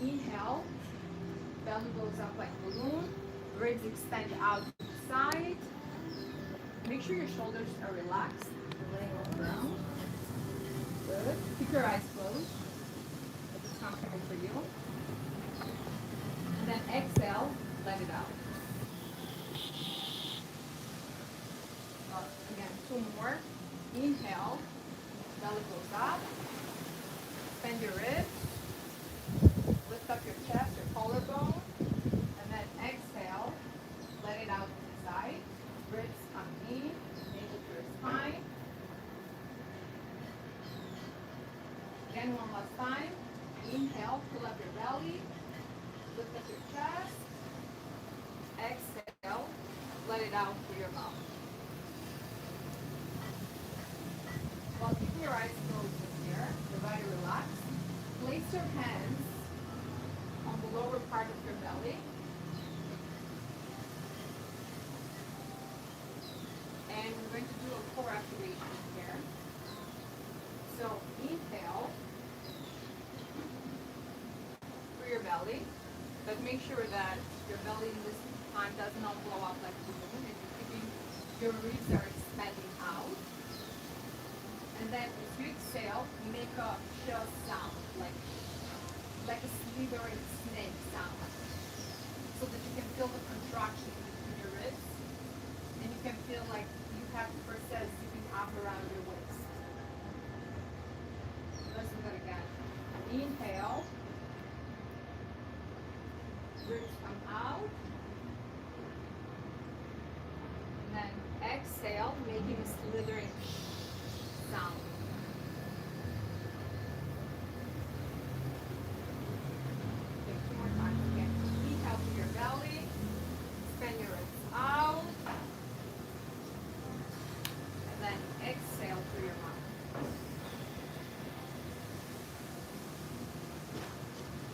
Inhale, belly goes up like a balloon, ribs extend out to the side. Make sure your shoulders are relaxed, laying on the ground. Good. Keep your eyes closed if it's comfortable for you. And then exhale, let it out. Again, two more. Inhale, belly goes up. Bend your ribs. Lift up your chest, your collarbone. And then exhale, let it out to the side. Ribs come in, navel to your spine. Again, one last time. Inhale, pull up your belly. Lift up your chest. Exhale, let it out through your mouth. While keeping your eyes closed here, your body relaxed. Place your hands on the lower part of your belly. And we're going to do a core activation here. So inhale through your belly, but make sure that your belly in this time does not blow up like a balloon. And you're keeping your ribs are expanding out. And then as you exhale, make a shell sound, like a slithering snake sound, so that you can feel the contraction between your ribs, and you can feel like you have process zipping up around your waist. Let's do that again. Inhale, ribs come out, and then exhale, making a slithering sound. Okay, two more times. Again, inhale through your belly, expand your ribs out, and then exhale through your mouth.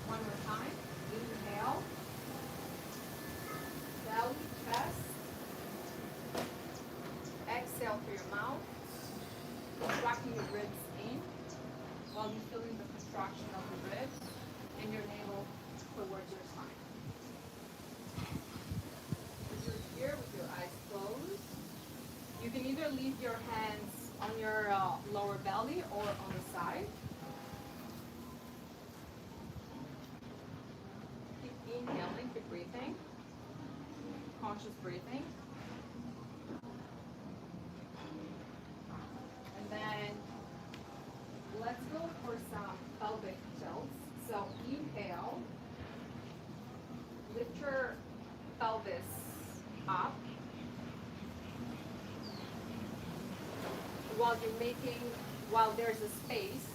One more time. Inhale, belly, chest. Exhale through your mouth. Contracting your ribs in while you're feeling the contraction of the ribs and your navel towards your spine. As you're here with your eyes closed, you can either leave your hands on your lower belly or on the side. Keep inhaling, keep breathing, conscious breathing. Then let's go for some pelvic tilts. So inhale, lift your pelvis up while there's a space.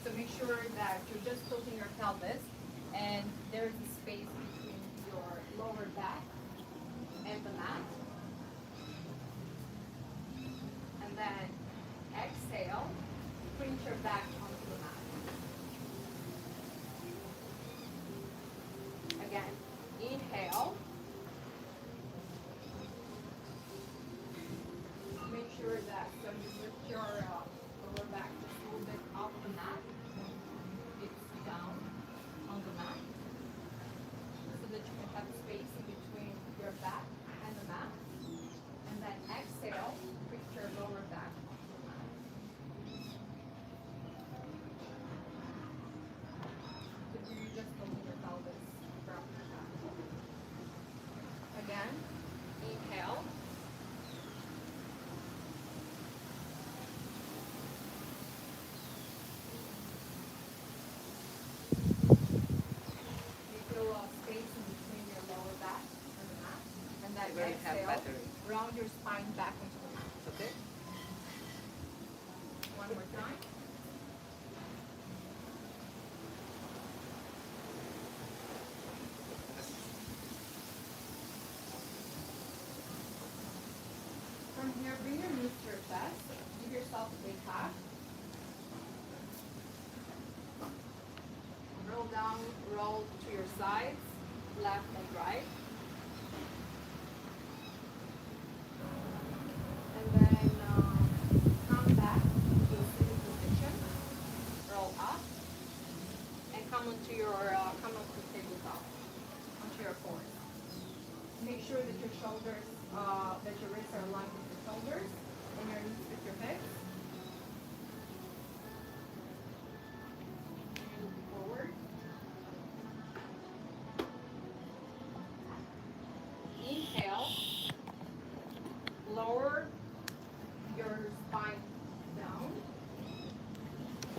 So make sure that you're just tilting your pelvis and there's a space between your lower back and the mat. And then exhale, print your back onto the mat. Again, inhale. Make sure that so you lift your lower back just a little bit off the mat. It's down on the mat. So that you can have space in between your back and the mat. And then exhale, print your lower back. Again, inhale. You feel a space in between your lower back and the mat. And then exhale, round your spine back into the mat. Okay? One more time. From here, bring your knees to your chest. Give yourself a big hug. Roll down, roll to your sides, left and right. And then come back to a sitting position. Roll up and come onto your come onto the tabletop, onto your core. Make sure that your shoulders, that your wrists are aligned with your shoulders and your knees with your hips. Move forward. Inhale. Lower your spine down.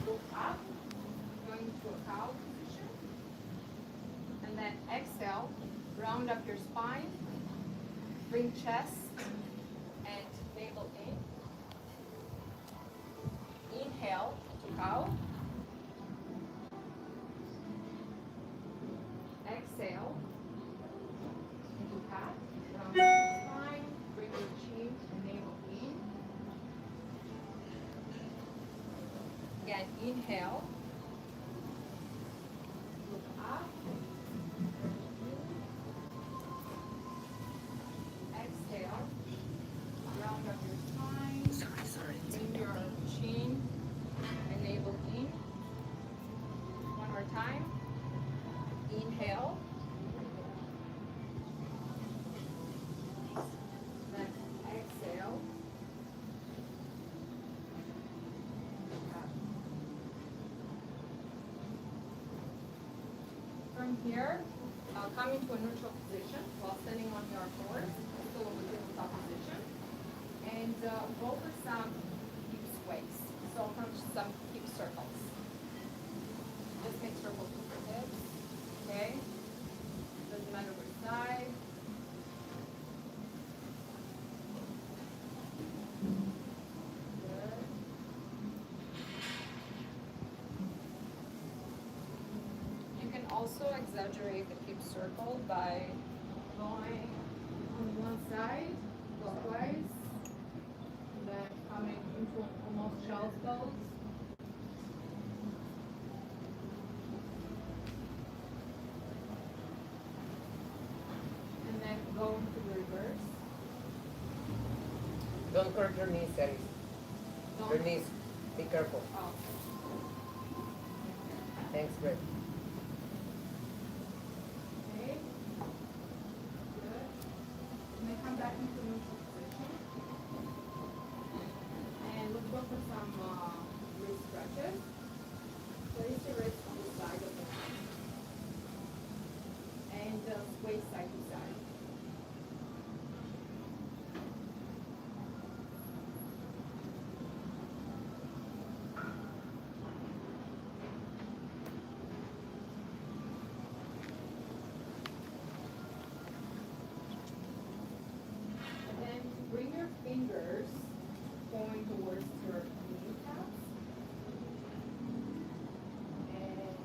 Look up, going into a cow position. And then exhale, round up your spine. Bring chest and navel in. Inhale to cow. Exhale into cat. Round up your spine. Bring your chin and navel in. Again, inhale. Look up. Exhale. Round up your spine. Bring your chin and navel in. One more time. Inhale. Then exhale. From here, come into a neutral position while standing on your core, still in the tabletop position, and go for some hip sways. So from some hip circles. Just make circles with your hips. Okay? Doesn't matter which side. Good. You can also exaggerate the hip circle by going on one side clockwise, and then coming into almost child's pose. And then go into the reverse. Don't hurt your knees, Eris. Your knees. Be careful. Oh. Thanks, Brett. Okay. Good. And then come back into neutral position. And let's go for some wrist stretches. Place your wrist on the side of the mat. And sway side to side. And then bring your fingers going towards your kneecaps. And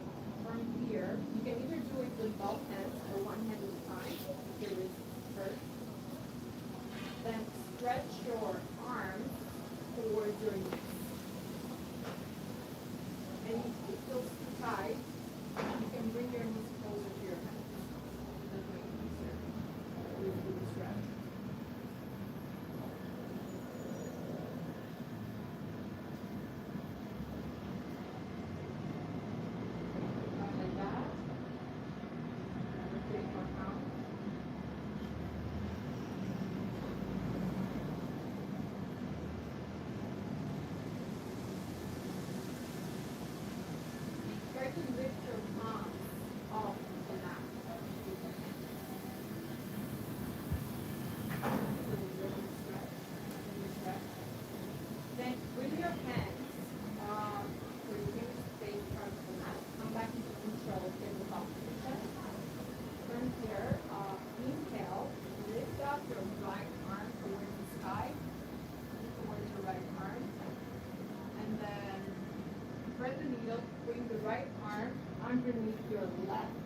from here, you can either do it with both hands or one hand at a time. Your wrist first. Then stretch your arms towards your knees. And if it feels too tight, you can bring your knees closer to your hands. That's way easier with the stretch. Like that. 3 more counts. Try to lift your palms off the mat. Then bring your hands so your fingers stay in front of the mat. Come back into neutral tabletop position. From here, inhale, lift up your right arm towards the sky, towards your right arm. And then thread the needle, bring the right arm underneath your left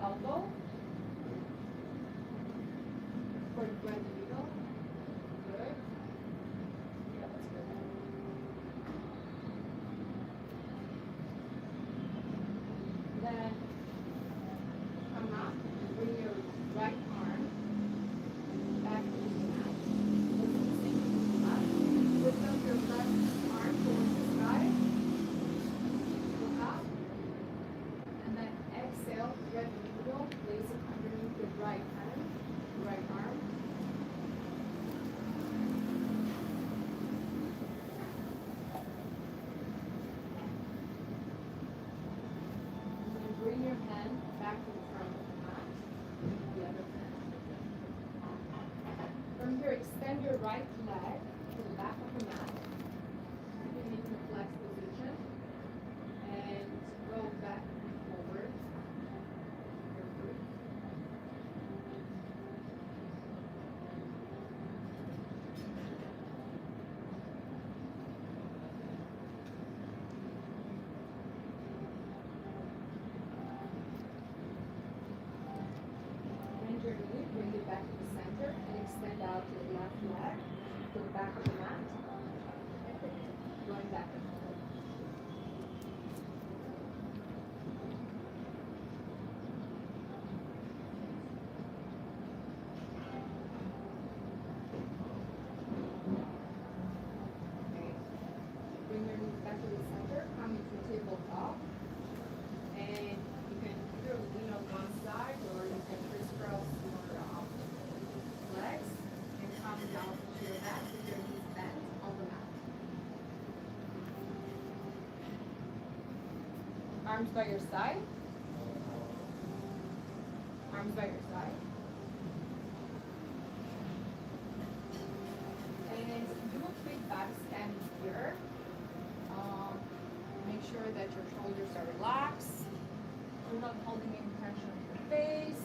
elbow. For thread the needle. Good. Yeah, that's good. Then come up, bring your right arm back to the mat. Lift up your left arm towards the sky. Look up. back to the front of the mat. The other hand. From here, extend your right leg to the back of the mat. You can make a flex position. And roll back forward. Your foot. Bend your knee, bring it back to the center, and extend out your left leg to the back of the mat. Going back and forth. Okay. Bring your knees back to the center, come into tabletop. And you can either lean on one side or you can crisscross your legs and come down to your back with your knees bent on the mat. Arms by your side. Arms by your side. And do a quick back scan here. Make sure that your shoulders are relaxed. You're not holding any tension on your face.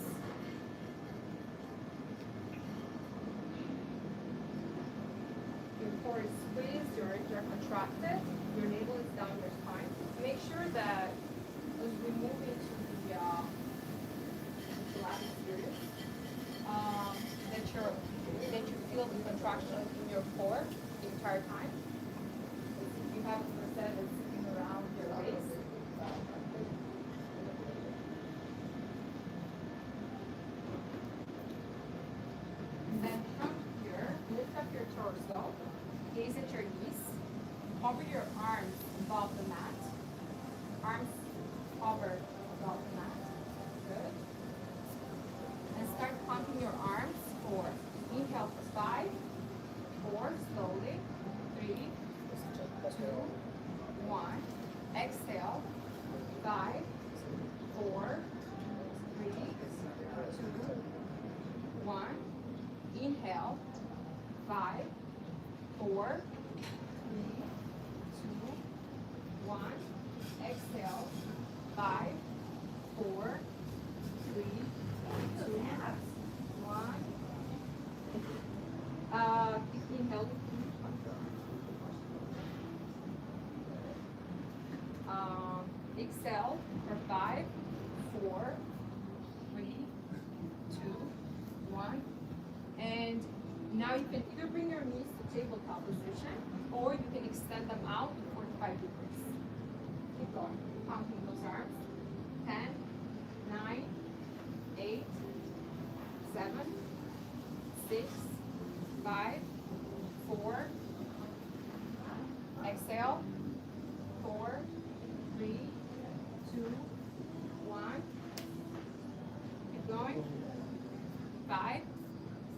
Your core is squeezed, your hips are contracted, your navel is down your spine. Make sure that as we move into the Pilates series, that you feel the contraction in your core the entire time. If you have a corset that's sitting around your waist, and then from here, lift up your torso, gaze at your knees, hover your arms above the mat, arms hover above the mat, good. And start counting your arms for inhale for 5, 4, slowly, 3, 2, 1, exhale, 5, 4, 3, 2, 1, inhale, 5, 4, 3, 2, 1, exhale, 5, 4, 3, 2, 1. Inhale. Exhale for 5, 4, 3, 2, 1. And now you can either bring your knees to tabletop position or you can extend them out to 45 degrees. Keep going. Counting those arms. 10, 9, 8, 7, 6, 5, 4. Exhale. 4, 3, 2, 1. Keep going. 5,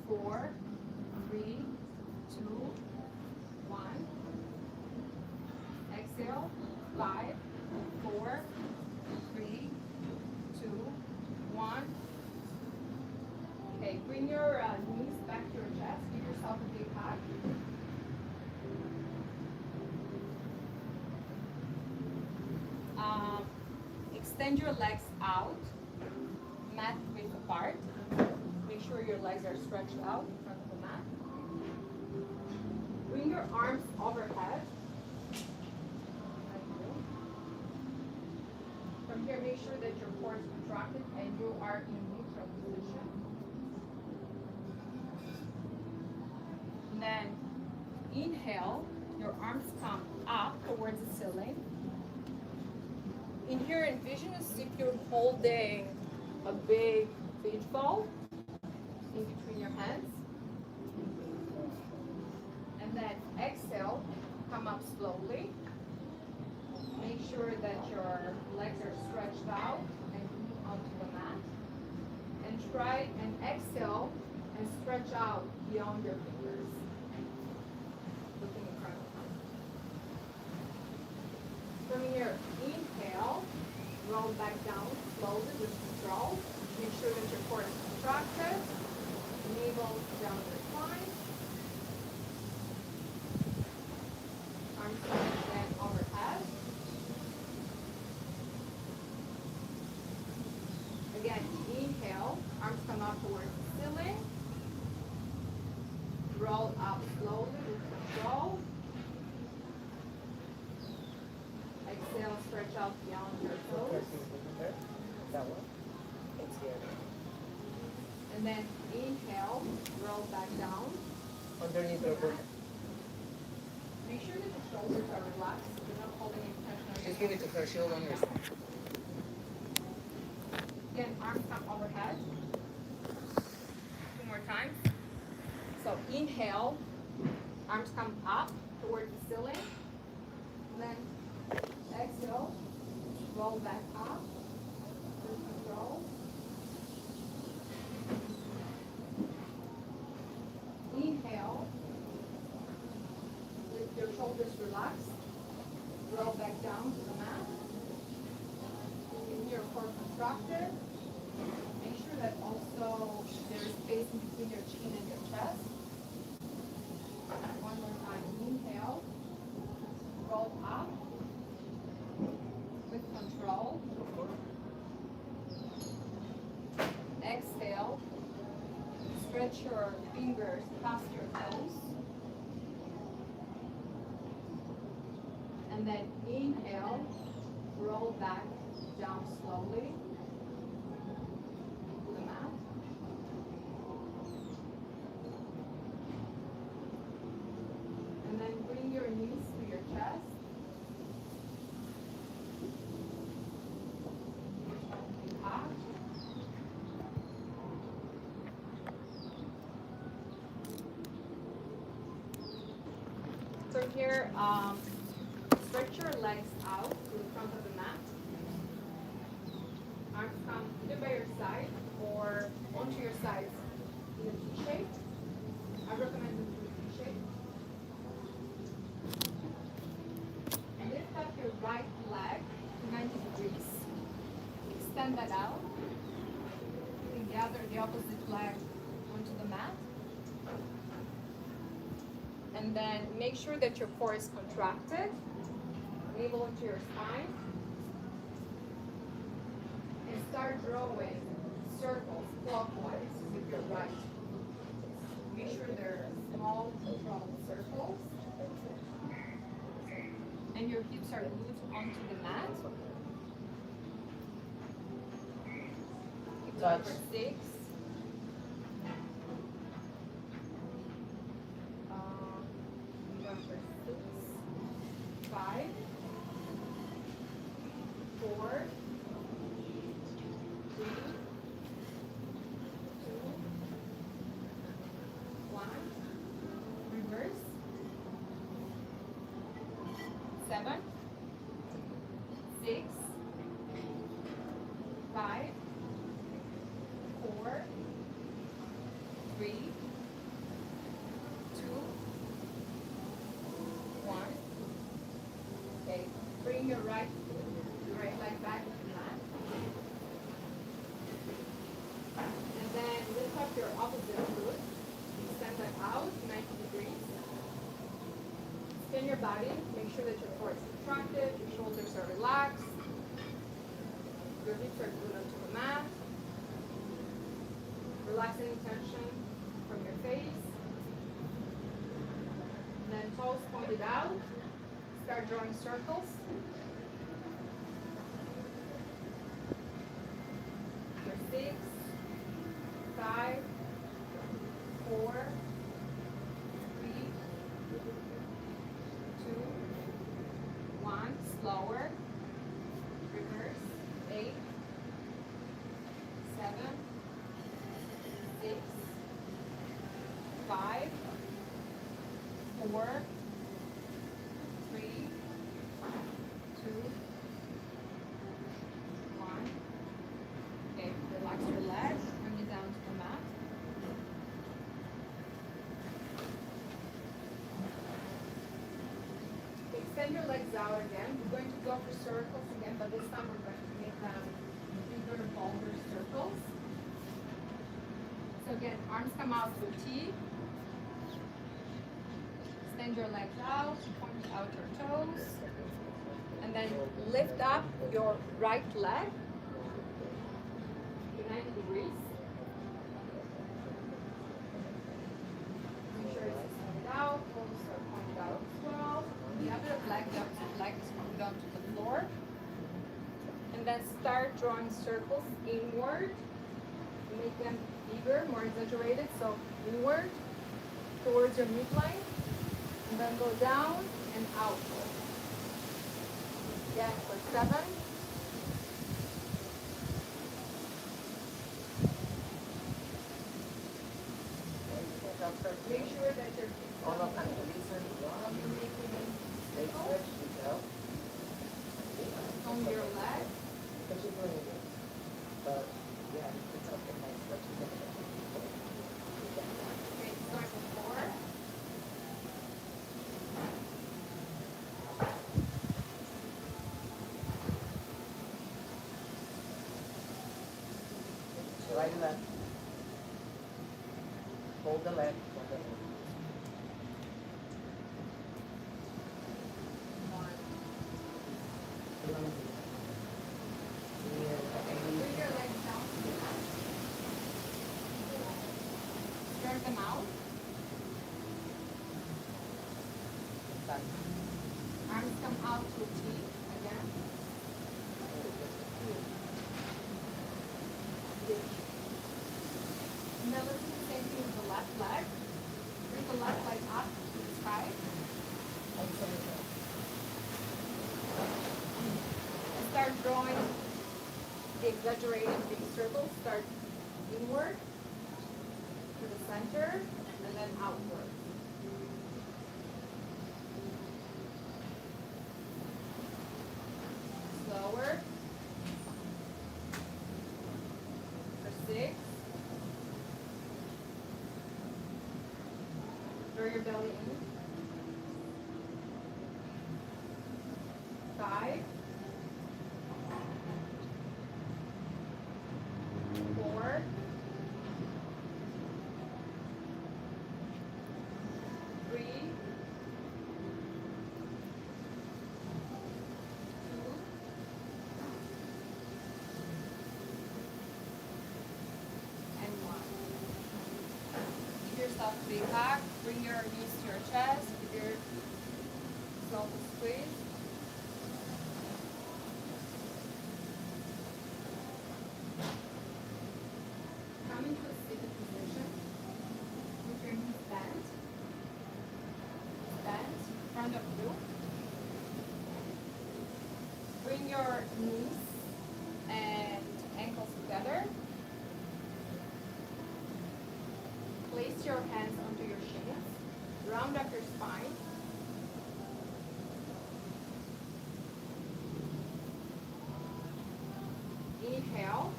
4, 3, 2, 1. Exhale. 5, 4, 3, 2, 1. Okay, bring your knees back to your chest. Give yourself a big hug. Extend your legs out, mat width apart. Make sure your legs are stretched out in front of the mat. Bring your arms overhead. From here, make sure that your core is contracted and you are in neutral position. And then inhale, your arms come up towards the ceiling. In here, envision as if you're holding a big beach ball in between your hands. And then exhale, come up slowly. Make sure that your legs are stretched out and knee onto the mat. And try and exhale and stretch out beyond your fingers. Looking in front of you. From here, inhale, roll back down slowly with control. Make sure that your core is contracted. Navel down your spine. Arms then overhead. Again, inhale. Arms come up towards the ceiling. Roll up slowly with control. Exhale, stretch out beyond your toes. That one? It's here. And then inhale, roll back down. Underneath your book. Make sure that the shoulders are relaxed. You're not holding any tension on your Just give it to her. She'll understand. Again, arms come overhead. 2 more times. So inhale, arms come up towards the ceiling. Then exhale, roll back up with control. Inhale, with your shoulders relaxed, roll back down to the mat. Keep your core contracted. Make sure that also there is space in between your chin and your chest. One more time. Inhale, roll up with control. Exhale, stretch your fingers past your toes. And then inhale, roll back down slowly to the mat. And then bring your knees to your chest. Up. So here, stretch your legs out to the front of the mat. Arms come either by your side or onto your sides in a T shape. I recommend them to T shape. Lift up your right leg to 90 degrees. Extend that out. And gather the opposite leg onto the mat. And then make sure that your core is contracted. Navel into your spine. And start drawing circles clockwise with your right. Make sure they're small, controlled circles. And your hips are glued onto the mat. Keep going for 6. Going for 6, 5, 4, 3, 2, 1. Reverse. 7, 6, 5, 4, 3, 2, 1. Okay, bring your right leg back to the mat. And then lift up your opposite foot. Extend that out 90 degrees. Spin your body. Make sure that your core is contracted, your shoulders are relaxed, your hips are glued onto the mat. Relax any tension from your face. And then toes pointed out. Start drawing circles. For 6, 5, 4, 3, 2, 1. Slower. Reverse. 8, 7, 6, 5, 4, 3, 2, 1. Okay, relax your legs, bring it down to the mat. Extend your legs out again. We're going to go for circles again, but this time we're going to make them bigger circles. So again, arms come out to T. Extend your legs out, point out your toes. And then lift up your right leg to 90 degrees. Make sure it's extended out, toes are pointed out as well. The other leg, the opposite leg is pointed down to the floor. And then start drawing circles inward. Make them bigger, more exaggerated. So inward towards your midline. And then go down and outward. Again for 7. Make sure that your All of them, reason, they switch, you know. on your leg. Because you're doing it. But, yeah, it's something like what you think about. Okay, start with 4. So right and left. Hold the leg. Hold the leg. 1. Yeah, Bring your legs down to the mat. Stretch them out. back. Arms come out to T again. Now let's do the same thing with the left leg. Bring the left leg up to the sky. And start drawing the exaggerated big circles. Start inward to the center and then outward. Slower. For 6. Draw your belly in. 5. 4. 3. 2. And 1. Give yourself a big hug. Bring your knees to your chest. Give yourself a squeeze. Come into a seated position with your knees bent. Bent in front of you. Bring your knees and ankles together. Place your hands onto your shins. Round up your spine. Inhale.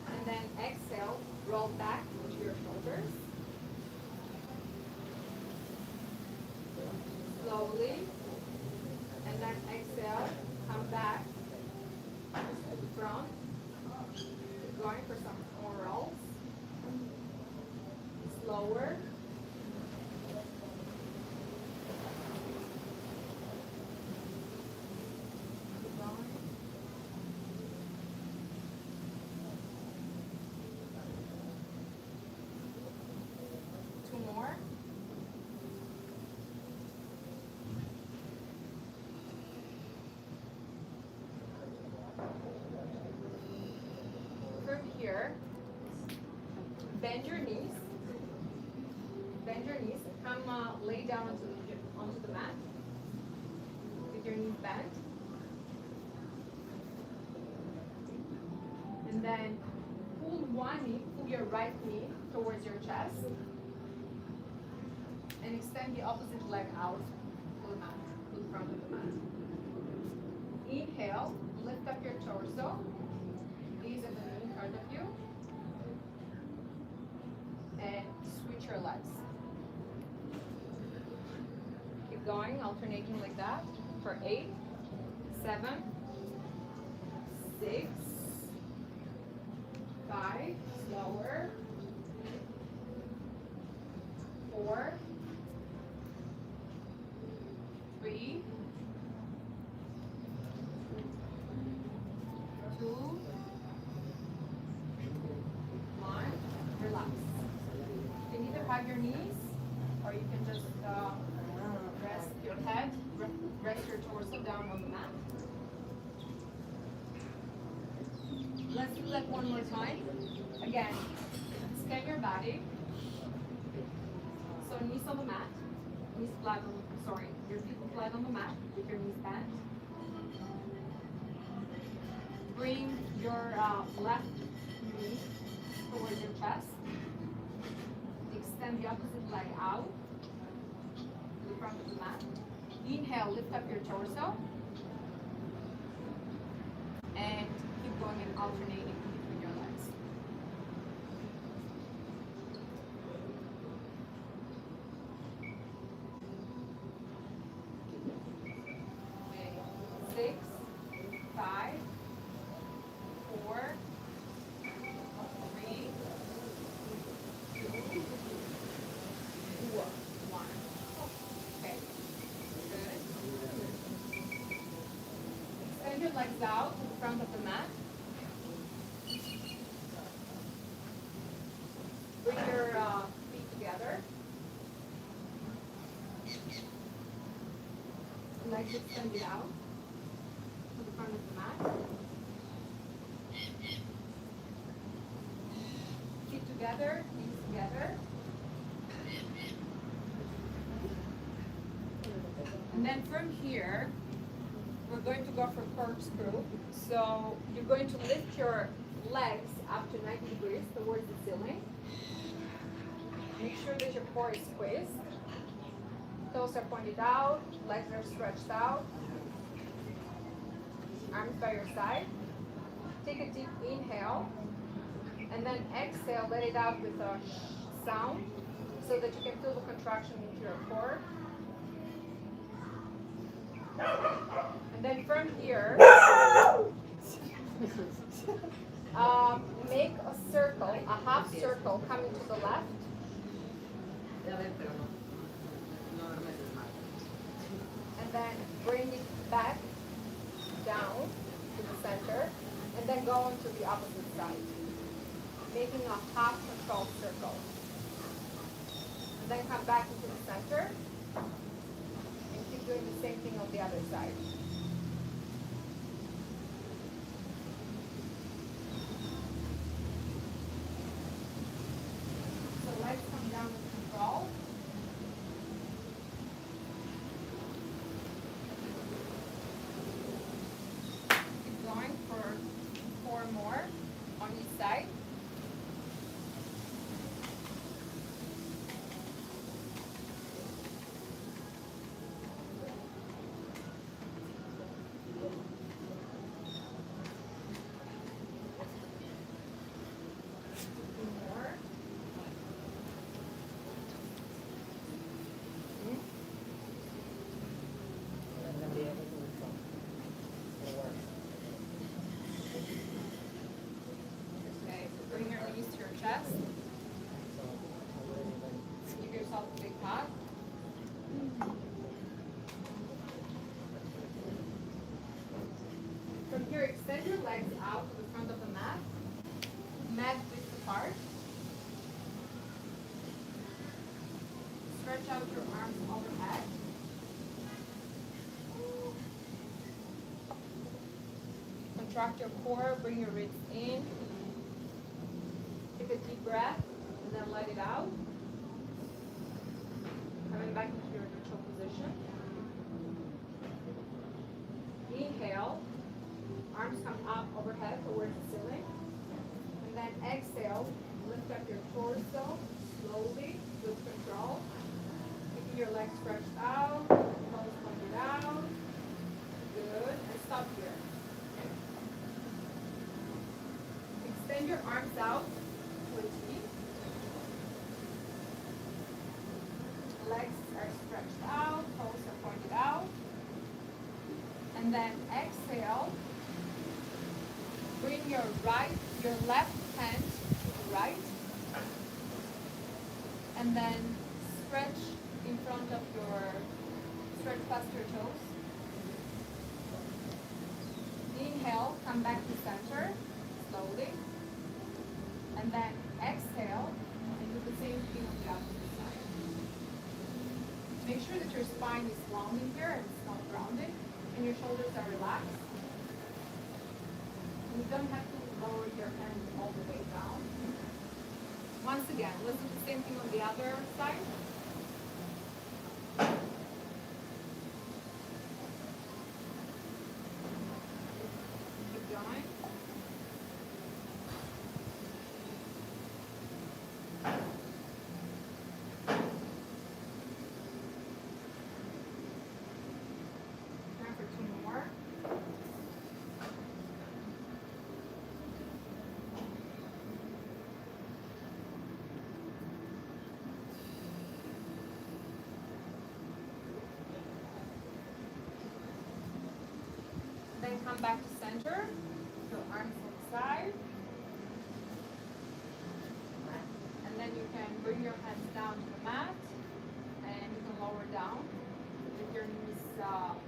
And then exhale, roll back into your shoulders. Slowly. And then exhale, come back to front. Keep going for some more rolls. Slower. Keep going. Two more. From here, bend your knees. Bend your knees. Come lay down onto the mat with your knees bent. And then pull one knee, pull your right knee towards your chest. And extend the opposite leg out to the mat, to the front of the mat. Inhale, lift up your torso. Knees at the knee in front of you. And switch your legs. Keep going, alternating like that for 8, 7, 6, 5, slower, 4, 3, 2, 1, relax. You can either hug your knees or you can just rest your head, rest your torso down on the mat. Let's do that one more time. Again, scan your body. So knees on the mat, knees flat on, sorry, your feet flat on the mat with your knees bent. Bring your left knee towards your chest. Extend the opposite leg out to the front of the mat. Inhale, lift up your torso. And keep going and alternating between your legs. Okay. 6, 5, 4, 3, 2, 1. Okay. Good. Extend your legs out to the front of the mat. Bring your feet together. Legs extended out to the front of the mat. Feet together, knees together. And then from here, we're going to go for corkscrew. So you're going to lift your legs up to 90 degrees towards the ceiling. Make sure that your core is squeezed. Toes are pointed out, legs are stretched out. Arms by your side. Take a deep inhale. And then exhale, let it out with a sound so that you can feel the contraction into your core. And then from here, make a circle, a half circle coming to the left. And then bring it back down to the center. And then go on to the opposite side, making a half controlled circle. And then come back into the center. And keep doing the same thing on the other side. So legs come down with control. Keep going for 4 more on each side. Chest. Give yourself a big hug. From here, extend your legs out to the front of the mat. Mat width apart. Stretch out your arms overhead. Contract your core, bring your ribs in. Take a deep breath and then let it out. Coming back into your neutral position. Inhale, arms come up overhead towards the ceiling. And then exhale, lift up your torso slowly with control. Keeping your legs stretched out, toes pointed out. Good. And stop here. Extend your arms out. Legs are stretched out, toes are pointed out. And then exhale, Bring your left hand to the right, and then stretch in front of stretch past your toes. Inhale, come back to center, slowly. And then exhale, and do the same thing on the opposite side. Make sure that your spine is long in here and it's not rounded, and your shoulders are relaxed. You don't have to lower your hands all the way down. Once again, let's do the same thing on the other side. Keep going. Time for 2 more. Then come back to center, your arms to the side. And then you can bring your hands down to the mat, and you can lower down with your knees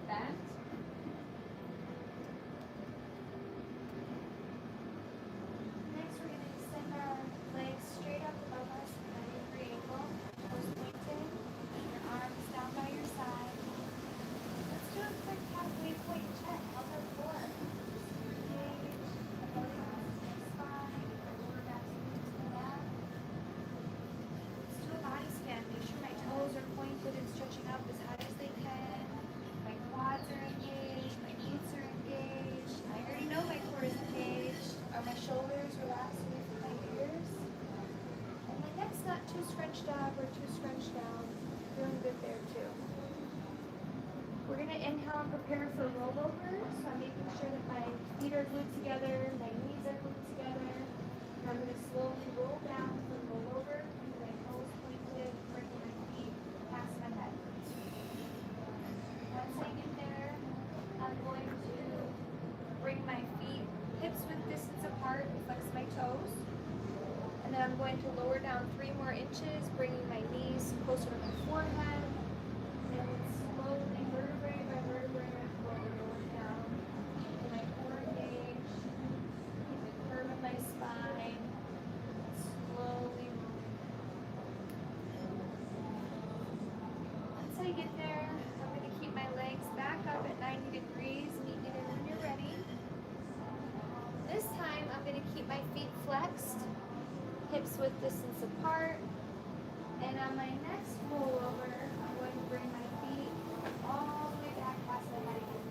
bent. Next, we're going to extend our legs straight up above us at an angry angle, toes pointed, and your arms down by your side. Let's do a quick halfway point check. How's our core? Engage, belly onto your spine, your lower back to the mat. Let's do a body scan. Make sure my toes are pointed and stretching up as high as they can. My quads are engaged, my glutes are engaged. I already know my core is engaged. Are my shoulders relaxed away from my ears? And my neck's not too scrunched up or too scrunched down. Feeling good there too. We're going to inhale and prepare for rollover. So I'm making sure that my feet are glued together, my knees are glued together. And I'm going to slowly roll down for rollover. With my toes pointed, bringing my feet past my head. Once I get there, I'm going to bring my feet hips width distance apart and flex my toes. And then I'm going to lower down 3 more inches, bringing my knees closer to my forehead. And then slowly, vertebrae by vertebrae, lower down. Keep my core engaged. Keep the curve of my spine. Slowly moving. Once I get there, I'm going to keep my legs back up at 90 degrees. Meet it in when you're ready. This time, I'm going to keep my feet flexed, hips width distance apart. And on my next rollover, I'm going to bring my feet all the way back past my head again.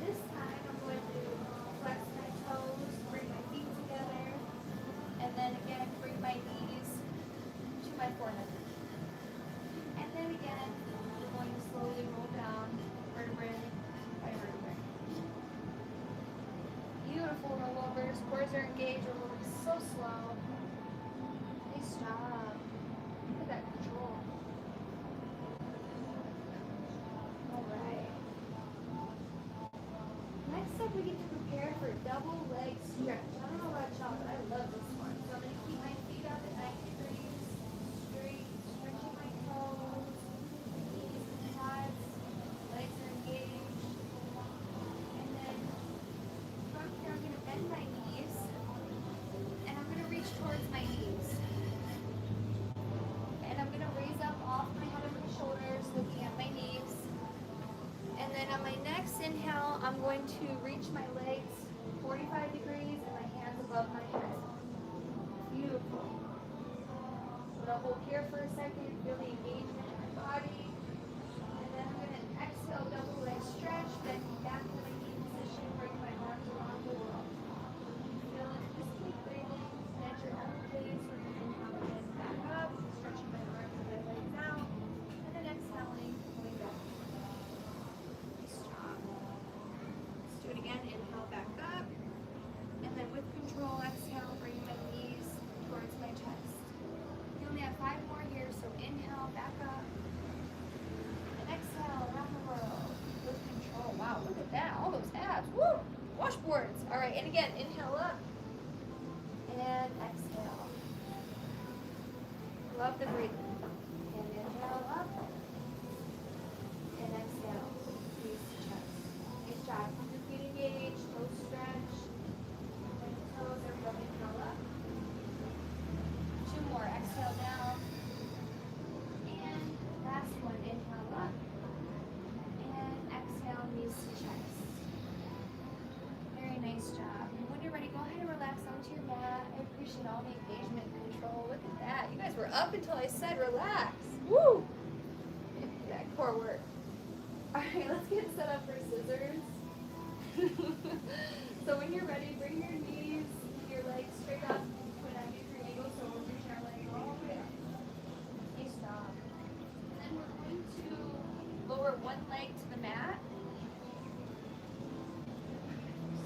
This time, I'm going to flex my toes, bring my feet together, and then again, bring my knees to my forehead. And then again, we're going to slowly roll down, vertebrae by vertebrae. Beautiful rollovers. Cores are engaged. We're moving so slow. Nice job. Look at that control. Alright. Next up, we get to prepare for double leg stretch. I don't know about y'all, but I love this one. So I'm going to keep my feet up at 90 degrees. Straight, stretching my toes. Knees and quads. Legs are engaged. And then from here, I'm going to bend my knees, and I'm going to reach towards my knees. And I'm going to raise up off my head and my shoulders, looking at my knees. And then on my next inhale, I'm going to reach my legs 45 degrees and my hands above my head. Beautiful. I'm going to hold here for a second, feel the engagement in my body. And then I'm going to exhale, double leg stretch, bending back to my knee position, bring my arms around the world. Feel it, just keep breathing at your own pace. We're going to inhale again, back up, stretching my arms and my legs out, and then exhaling, going back. Nice job. Let's do it again, inhale, back up, and then with control, exhale, bring my knees towards my chest. You only have 5 more here, so inhale, back up, and exhale, around the world with control. Wow. right, and again, inhale up and exhale. Love the breathing. And inhale up and exhale. Squeeze the chest. Nice job. Keep your feet engaged, toes stretched. And the toes are going inhale up. 2 more. Exhale down. And last one. Inhale up. And exhale, knees to chest. Very nice job. And when you're ready, go ahead and relax onto your mat. I appreciate all the engagement and control. Look at that. You guys were up until I said relax. Woo! Yeah, core work. Alright, let's get set up for scissors. So when you're ready, bring your knees and your legs straight up to a 90-degree angle. So we're reaching our leg all the way up. Nice job. And then we're going to lower one leg to the mat.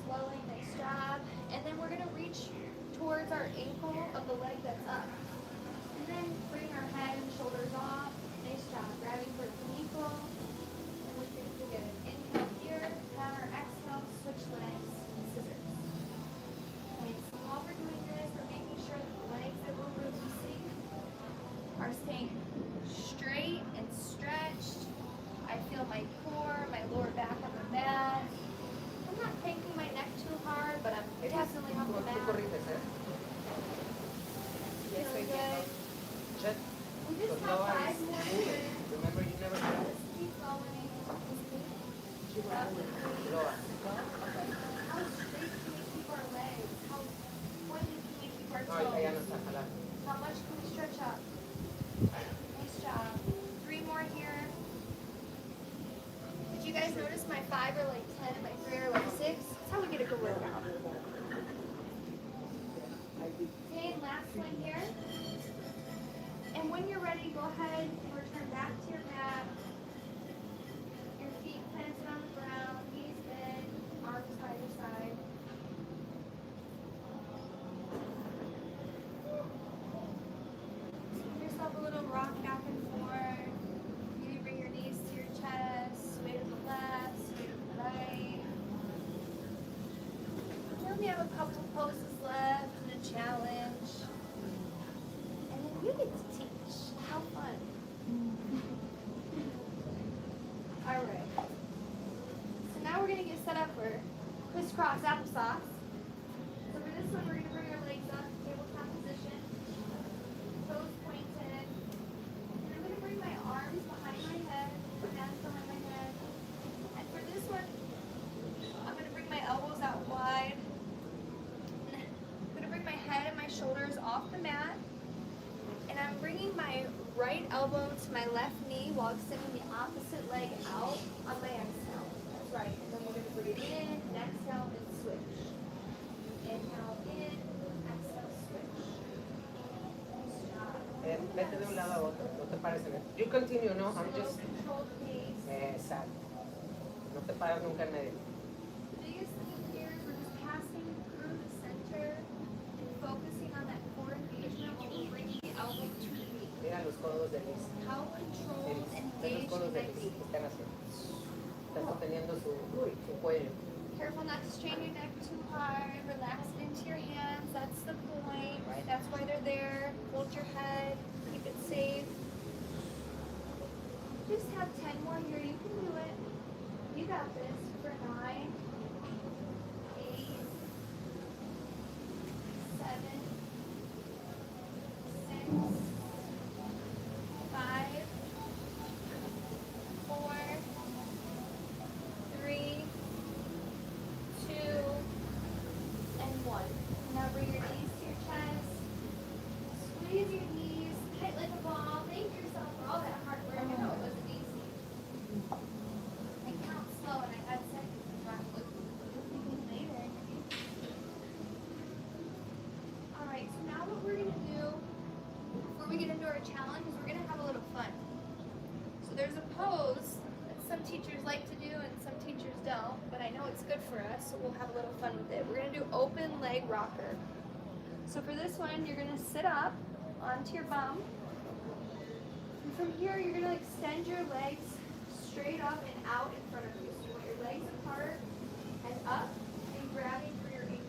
Slowly, nice job. And then we're going to reach towards our ankle of the leg that's up. And then bring our head and shoulders off. Nice job. Grabbing for the ankle. And we can get an inhale here. And our exhale, switch legs and scissors. Okay, so while we're doing this, we're making sure that the legs that we're releasing are staying straight and stretched. I feel my core, my lower back on the mat. I'm not cranking my neck too hard, but I'm definitely on the mat. Feeling good. We just have 5 more minutes. Remember, you never Let's keep going. Up. How straight can we keep our legs? How pointed can we keep our No, ya no toes? está jalando. How much can we stretch up? Nice job. 3 more here. Did you guys notice my 5 are like 10 and my 3 are like 6? That's how we get a good workout. Okay, and last one here. And when you're ready, go ahead and return back to your mat. Your feet planted on the ground, knees bent, arms by your side. Give yourself a little rock back and forth. Maybe bring your knees to your chest, sway to the left, sway to the right. We only have a couple poses left and a challenge. And then you get to teach. How fun. Alright. So now we're going to get set up for crisscross applesauce. So for this one, we're going to bring our legs up, tabletop position. Toes pointed. And I'm going to bring my arms behind my head, hands behind my head. And for this one, I'm going to bring my elbows out wide. I'm going to bring my head and my shoulders off the mat. And I'm bringing my right elbow to my left knee while extending the opposite leg out on my exhale. That's right. And then we're going to breathe in, and exhale, and switch. Inhale in, exhale, switch. Nice job. Vete de un lado a otro, no te pares en el... You continue, no? I'm Slow, just... controlled pace. Exacto. No te pares nunca en medio. The biggest thing here is we're just passing through the center and focusing on that core engagement while we're bringing the elbow to the knee. Mira los codos de Liz. How controlled and Ve los engaged codos can de I Liz. be? ¿Qué están haciendo? Están sosteniendo su cuello. Careful not to strain your neck too hard. Relax it into your hands. That's the point, right? That's why they're there. Hold your head. Keep it safe. Just have 10 more here. You can do it. You got this. For 9, 8, 7, 6, 5, 4, 3, 2, and 1. Now bring your knees to your chest. Squeeze your knees tight like a ball. Thank yourself for all that hard work. I know it wasn't easy. I count slow and I had seconds to try to look later. Alright, so now what we're going to do before we get into our challenge is we're going to have a little fun. So there's a pose that some teachers like to do and some teachers don't, but I know it's good for us, so we'll have a little fun with it. We're going to do open leg rocker. So for this one, you're going to sit up onto your bum. And from here, you're going to extend your legs straight up and out in front of you. So you want your legs apart and up and grabbing for your ankle.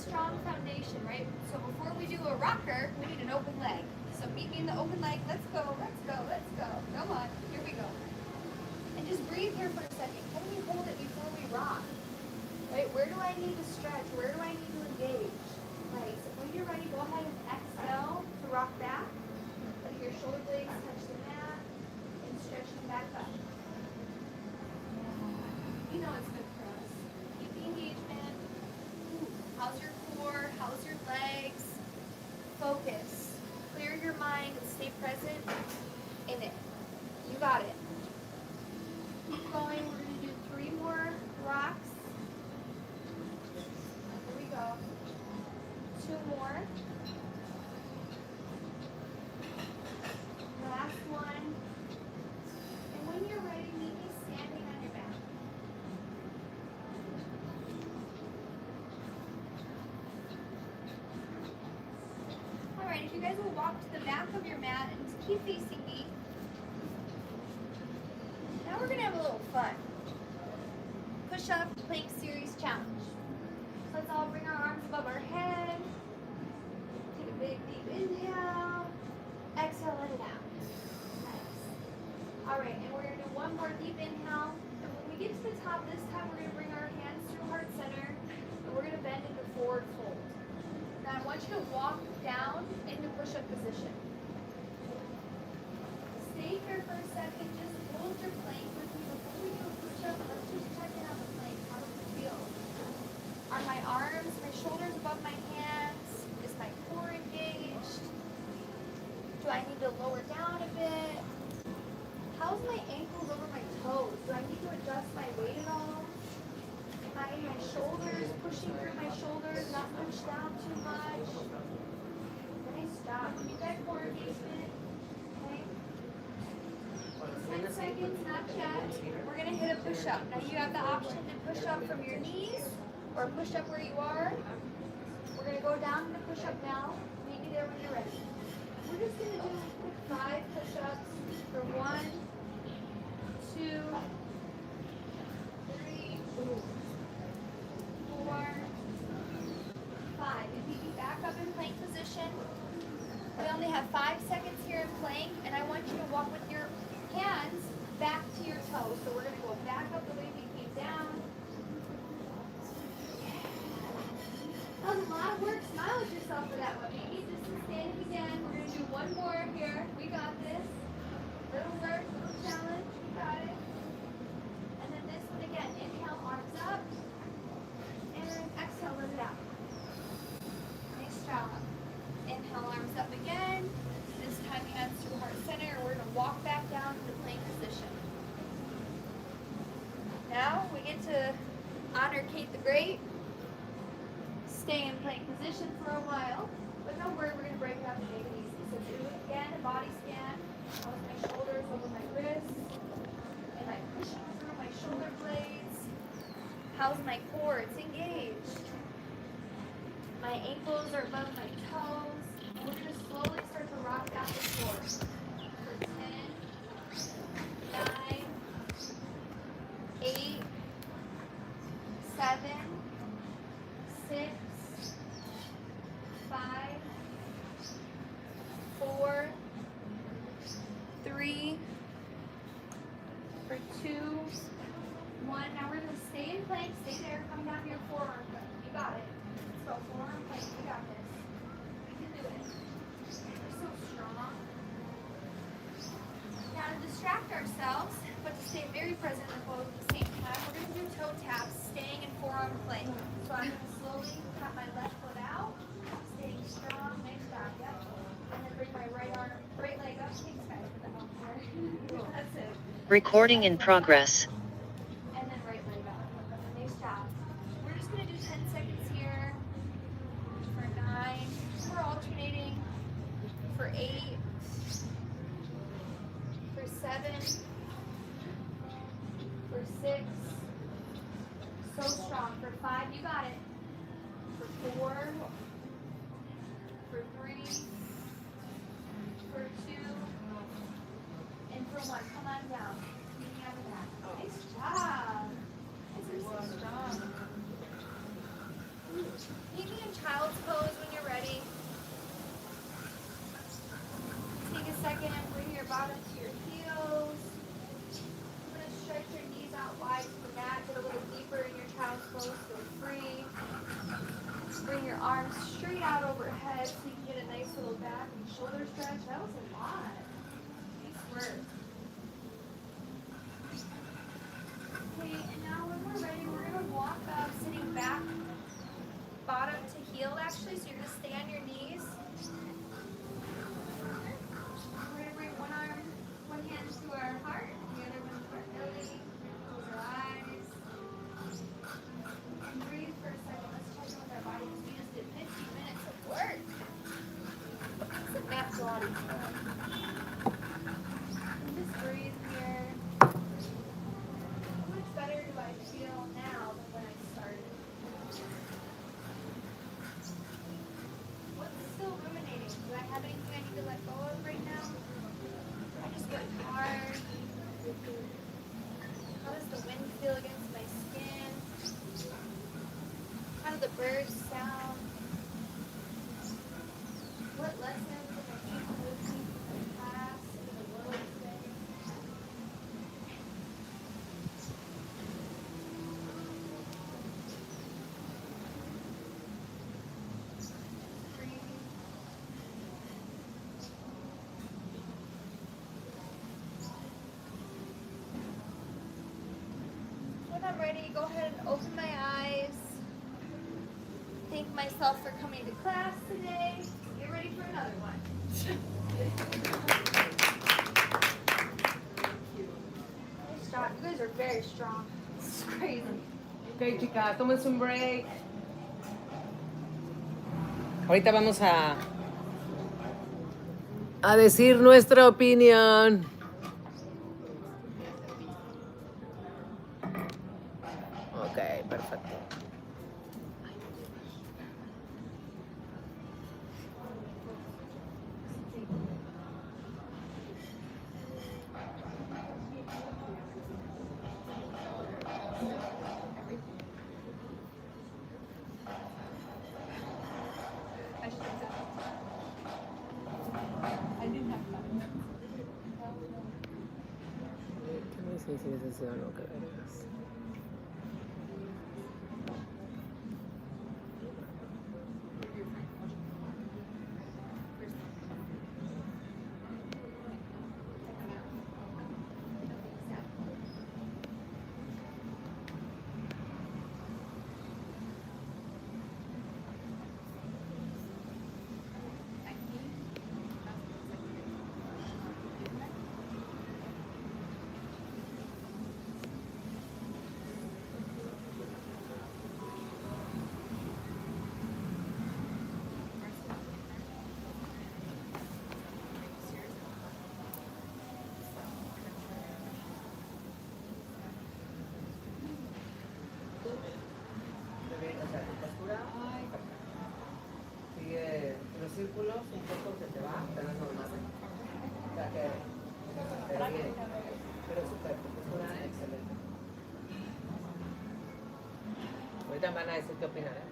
strong foundation, right? So before we do a rocker, we need an open leg. So meet me in the open leg. Let's go, let's go, let's go. Come on, here we go. And just breathe here for a second. Can we hold it before we rock? Right? Where do I need to stretch? Where do I need to engage? Right. So when you're ready, go ahead and exhale to rock back. Let your shoulder blades touch the mat and stretch them back up. You know it's good for us. Keep the engagement. How's your core? How's your legs? Focus. Clear your mind and stay present in it. You got it. Keep going. We're going to do 3 more rocks. Here we go. 2 more. Last one. And when you're ready, meet me standing on your back. Alright, if you guys will walk to the back of your mat and just keep facing me. Now we're going to have a little fun. Push up plank series challenge. So let's all bring our arms above our head. Take a big deep inhale. Exhale, let it out. Nice. Alright, and we're going to do one more deep inhale. And when we get to the top this time, we're going to bring our hands through heart center. And we're going to bend into forward fold. Now I want you to walk down into push-up position. Stay here for a second. Just hold your plank with me. Before we do a push-up, let's just check in on the plank. How does it feel? Are my arms, my shoulders above my hands? Is my core engaged? Do I need to lower down a bit? How's my ankles over my toes? Do I need to adjust my weight at all? Am I in my shoulders, pushing through my shoulders, not push down too much? Nice job. Keep that core engagement. Okay. 10 seconds, not yet. We're going to hit a push-up. Now you have the option to push up from your knees or push up where you are. We're going to go down to the push-up now. Meet me there when you're ready. We're just going to do 5 push-ups for 1, 2, 3, 4, 5. If you can back up in plank position, we only have 5 seconds here in plank, and I want you to walk with your hands back to your toes. So we're going to go back up the way we came down. That was a lot of work. Smile at yourself for that one. Maybe just standing again. We're going to do one more here. We got this. Little work, little challenge. We got it. And then this one again. Inhale, arms up. And exhale, let it out. Nice job. Inhale, arms up again. This time hands through heart center. We're going to walk back down to the plank position. Now we get to honor Kate the Great. Stay in plank position for a while. But don't worry, we're going to break it up and make it easy. So do it again, a body scan. I'll with my shoulders over my wrists. And I push through my shoulder blades. How's my core? It's engaged. My ankles are above my toes. We're going to slowly start to rock back and forth. For 10, 9, 8, 7, 6, 5, 4, 3, for 2, 1. Now we're going to stay in plank. Stay there. Come down to your forearm. You got it. Let's go. Forearm plank. We got this. We can do it. You're so strong. Now to distract ourselves, but to stay very present in the pose at the same time, we're going to do toe taps, staying in forearm plank. So I'm going to slowly tap my left foot out, staying strong. Nice job. Yep. And then bring my right leg up. Thanks, guys, for the help there. That's it. Recording in progress. And then right leg up. Nice job. We're just going to do 10 seconds here for 9. We're alternating for 8, for 7, for 6. So strong. For 5, you got it. For 4, for 3, for 2, and for 1. Come on down. Meet me on the back. Nice job. This is so strong. Meet me in bring your arms straight out overhead so you can get a nice little back and shoulder stretch. That was a lot. Nice work. Okay, and now when we're ready, we're going to walk up, sitting back, bottom to heel actually. So you're going to stay on your knees. We're going to bring one hand to our heart, the other one to our belly. Close our eyes. And breathe for a second. Let's check in with our body because we just did 15 minutes of work. It's a nap Pilates. And just breathe here. How much better do I feel now than when I started? What's still ruminating? Do I have anything I need to let go of right now? I just worked hard. How does the wind feel against my skin? How do the birds sound? What lessons am I taking with me from the class to the world today? Breathing. When I'm ready, go ahead and open my eyes. Thank myself for coming to class today. Get ready for another one. Very strong. You guys are very strong. This is crazy. Ok, chicas, tómense un break. Ahorita vamos a decir nuestra opinión. Ok, perfecto. ¿Qué me dice si es o no que verás? Sigue los círculos, un poco se te va, pero es normal. O sea que, pero bien, pero súper, tu postura excelente. Ahorita van a decir qué opinan, ¿eh?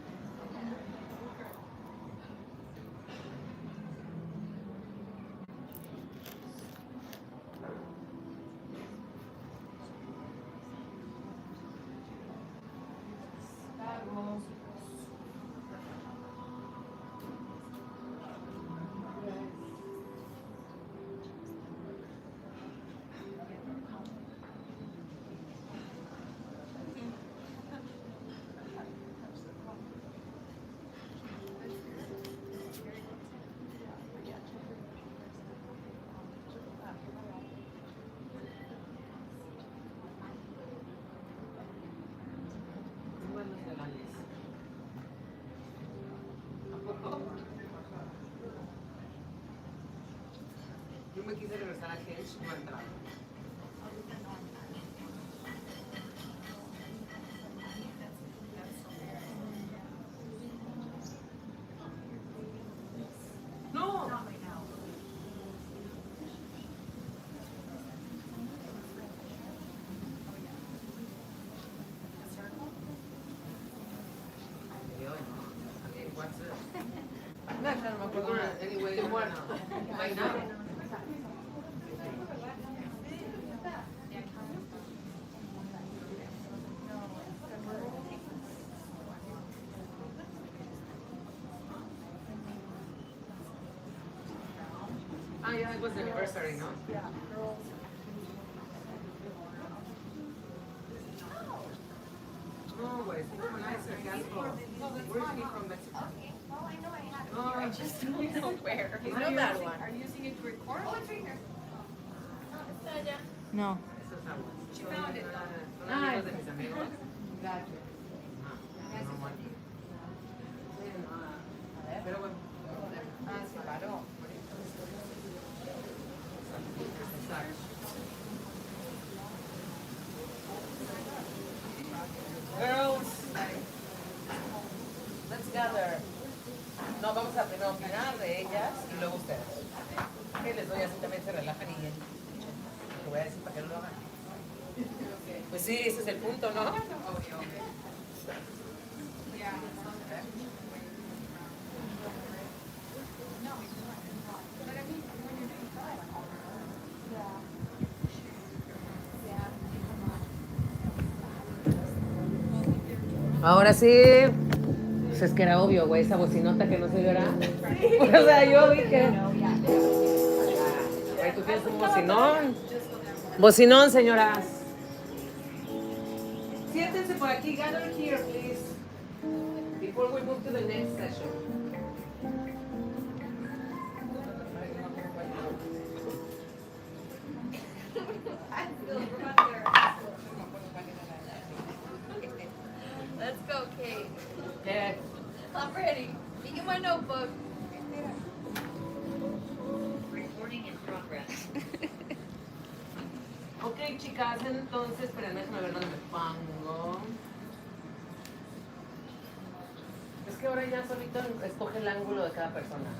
Yo me quise regresar a Hedge, no entraba. No. What's this? No, ya no me acuerdo nada. Anyway, bueno. Right now. yeah, it was the anniversary, no? Yeah, girls. No, güey, estoy como nadie sarcasmo. Originally from Mexico. Okay, well, I know I have it Oh, here. I just don't know where. You know that one. Are you using it to record? Oh, it's right here. No. Eso es agua. She found it, though. Son amigos de mis amigos. Gotcha. Ah, no muerto. Pero bueno. Ah, se paró. Exacto. Girls, let's gather. No, vamos a primero opinar de ellas y luego ustedes. Que les doy así también se relajan y te voy a decir para que no lo hagan. Pues sí, ese es el punto, ¿no? Yeah. Ahora sí. Pues es que era obvio, güey, esa bocinota que no se llora. O sea, yo vi que. Güey, tú tienes un bocinón. Bocinón, señoras. Siéntense por aquí, gather here, please. Before we move to the next session. Let's go, Kate. Yeah. I'm ready. Get my notebook. Recording in progress. Ok, chicas, entonces, espérenme, déjame ver dónde me pongo. Es que ahora ya solito escoge el ángulo de cada persona.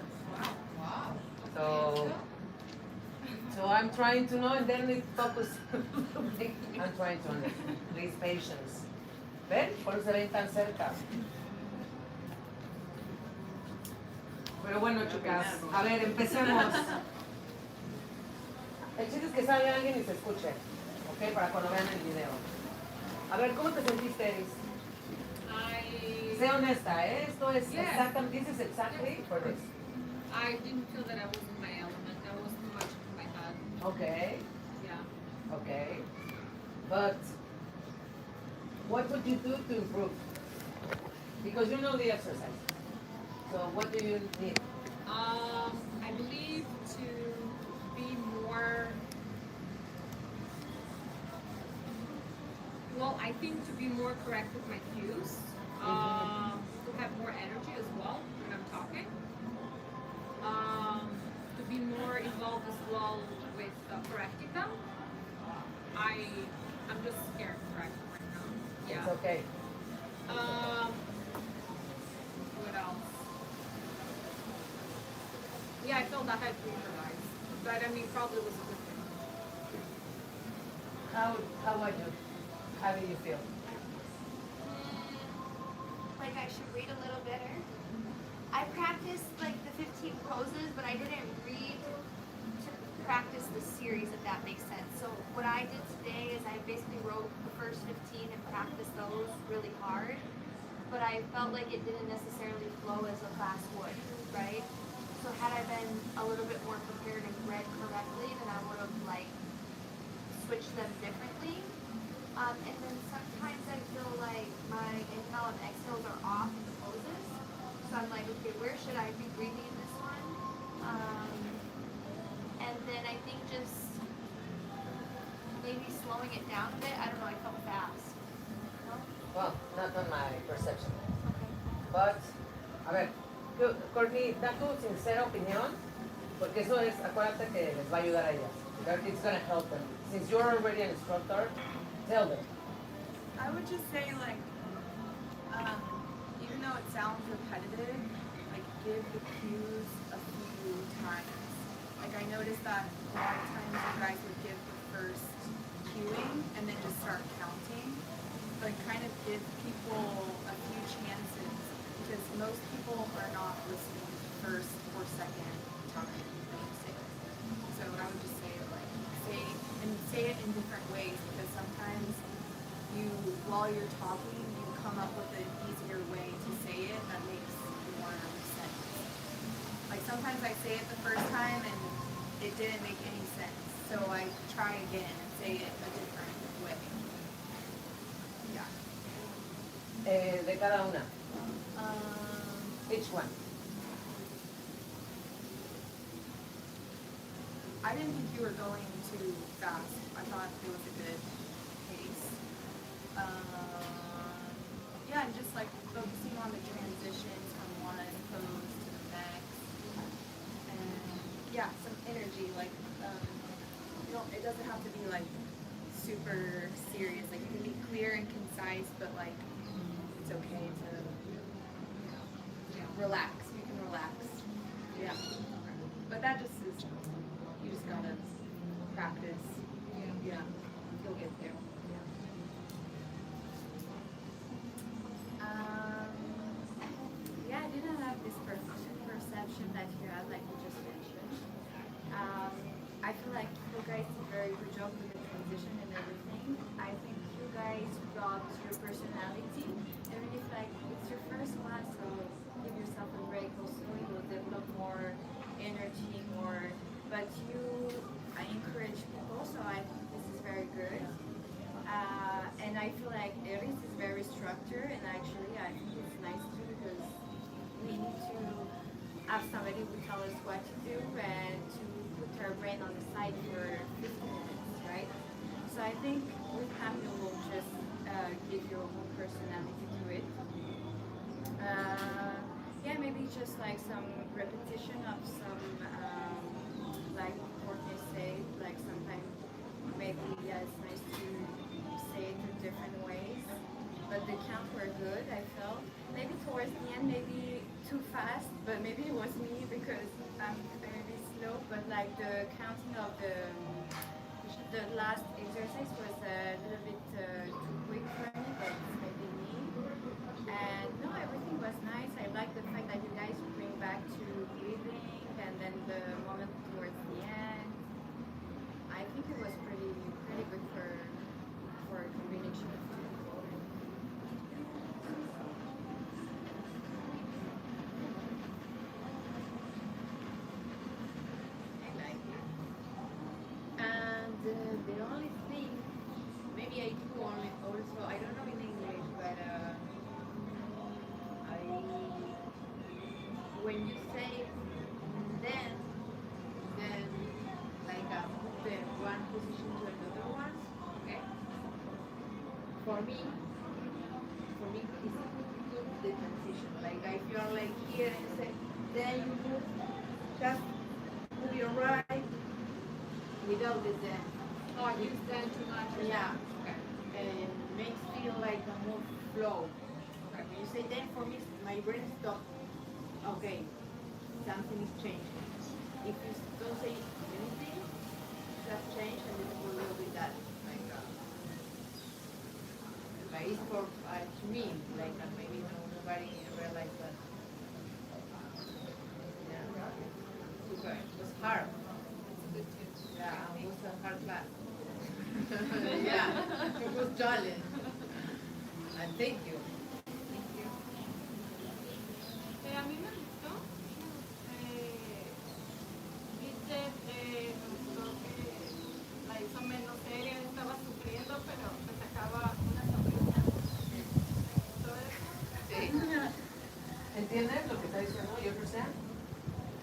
So I'm trying to know and then it focus. I'm trying to understand. Please, patience. ¿Ven? Por eso se ven tan cerca. Pero bueno, chicas, a ver, empecemos. El chiste es que salga alguien y se escuche, ¿ok? Para cuando vean el video. A ver, ¿cómo te sentiste, Eris? Sé honesta, ¿eh? Esto es Yeah. exactamente, this is exactly for this. I didn't feel that I was in my element. That was too much in my head. Okay, Yeah. okay. But what would you do to improve? Because you know the exercise. So what do you need? I believe to be more. Well, I think to be more correct with my cues. To have more energy as well when I'm talking. To be more involved as well with correcting them. I'm just scared to correct them right now. Yeah. It's okay. What else? Yeah, I felt that I had to improvise. But I mean, probably was a good thing. How are you? How do you feel? Like I should read a little better. I practiced like the 15 poses, but I didn't read to practice the series, if that makes sense. So what I did today is I basically wrote the first 15 and practiced those really hard. But I felt like it didn't necessarily flow as a class would, right? So had I been a little bit more prepared and read correctly, then I would have like switched them differently. And then sometimes I feel like my inhale and exhales are off in the poses. So I'm like, okay, where should I be breathing in this one? And then I think just maybe slowing it down a bit. I don't know, I felt fast. No? Well, not on my perception. Okay. But, a ver, Courtney, da tu sincera opinión, porque eso es, acuérdate que les va a ayudar a ellas. That it's gonna help them. Since you're already an instructor, tell them. I would just say, like, even though it sounds repetitive, like, give the cues a few times. Like, I noticed that a lot of times you guys would give the first cueing and then just start counting. But kind of give people a few chances because most people are not listening to the first or second time that you say it. So I would just say, like, say it in different ways because sometimes while you're talking, you come up with an easier way to say it that makes more sense. Like sometimes I say it the first time and it didn't make any sense. So I try again and say it a different way. Yeah. De cada una. Um, Each one. I didn't think you were going too fast. I thought it was a good pace. Yeah, and just like focusing on the transitions from one pose to the next. And yeah, some energy. Like, it doesn't have to be like super serious. Like, it can be clear and concise, but like, it's okay to, relax. You can relax. Yeah. But that just is, you just gotta practice. Yeah. You'll get there. Yeah, I didn't have this perception that you had, like you just mentioned. I feel like you guys did a very good job with the transition and everything. I think you guys brought your personality, even if like it's your first one, so give yourself a break. Also, you'll develop more energy, more. But I encourage people, so I think this is very good. And I feel like Aries is very structured, and actually I think it's nice too because we need to have somebody who tell us what to do and to put our brain on the side for 15 minutes, right? So I think with time you will just give your own personality to it. Yeah, maybe just like some repetition of some, like Courtney said, like sometimes maybe yeah, it's nice to say it in different ways. But the count were good, I felt. Maybe towards the end, maybe too fast, but maybe it was me because I'm very slow. But like the counting of the last exercise was a little bit too quick for me, but it's maybe me. And no, everything was nice. I like the fact that you guys bring back to breathing and then the moment towards the end. I think it was pretty good for a combination of two people. I like it. And the only thing, maybe I do only also, I don't know in English, but when you say then, then like move the one position to another one, okay? For me, it's good the transition. Like if you're like here and say, then you move, just move your right without the then. Oh, use then too much. Yeah. Okay. And makes feel like a more flow. Okay. When you say then, for me, my brain stops. Okay, something is changing. If you don't say anything, just change and then we will with that. Like, but it's for to me, like maybe nobody realized that. Yeah, super. It was hard. Yeah, it was a hard class. Yeah, it was challenge. And thank you. A mí me gustó. Bridget me gustó que la hizo menos seria, estaba sufriendo, pero me sacaba una sonrisa. Todo eso. Sí. ¿Entiendes lo que está diciendo? ¿You understand?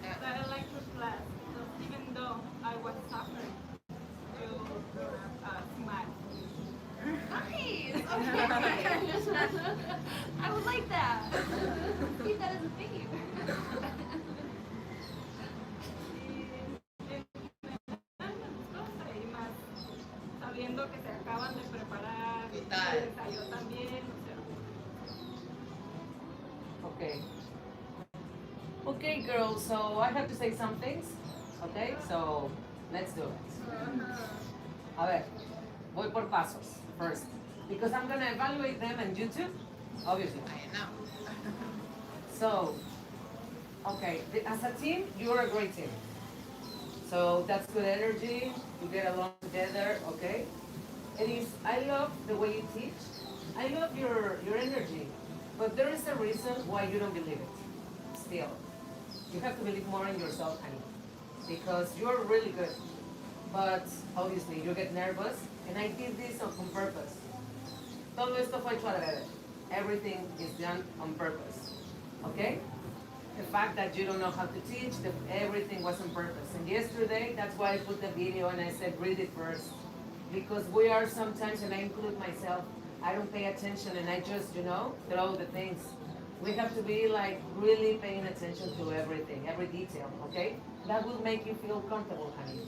That I like her class, because even though I was suffering, you smile. Nice! Okay. I would like that. Keep that as a theme. Y más sabiendo que se acaban de preparar, Total. el ensayo también, o sea. Okay. Okay, girls, so I have to say some things. Okay, so let's do it. A ver, voy por pasos first. Because I'm gonna evaluate them on YouTube, obviously. I know. So, okay, as a team, you're a great team. So that's good energy, you get along together, okay? I love the way you teach. I love your energy. But there is a reason why you don't believe it. Still. You have to believe more in yourself, honey. because you're really good. But obviously you get nervous, and I did this on purpose. Todo esto fue hecho adrede. Everything is done on purpose. Okay? The fact that you don't know how to teach, everything was on purpose. And yesterday, that's why I put the video and I said, read it first. Because we are sometimes, and I include myself, I don't pay attention and I just, throw the things. We have to be like really paying attention to everything, every detail, okay? That will make you feel comfortable, honey.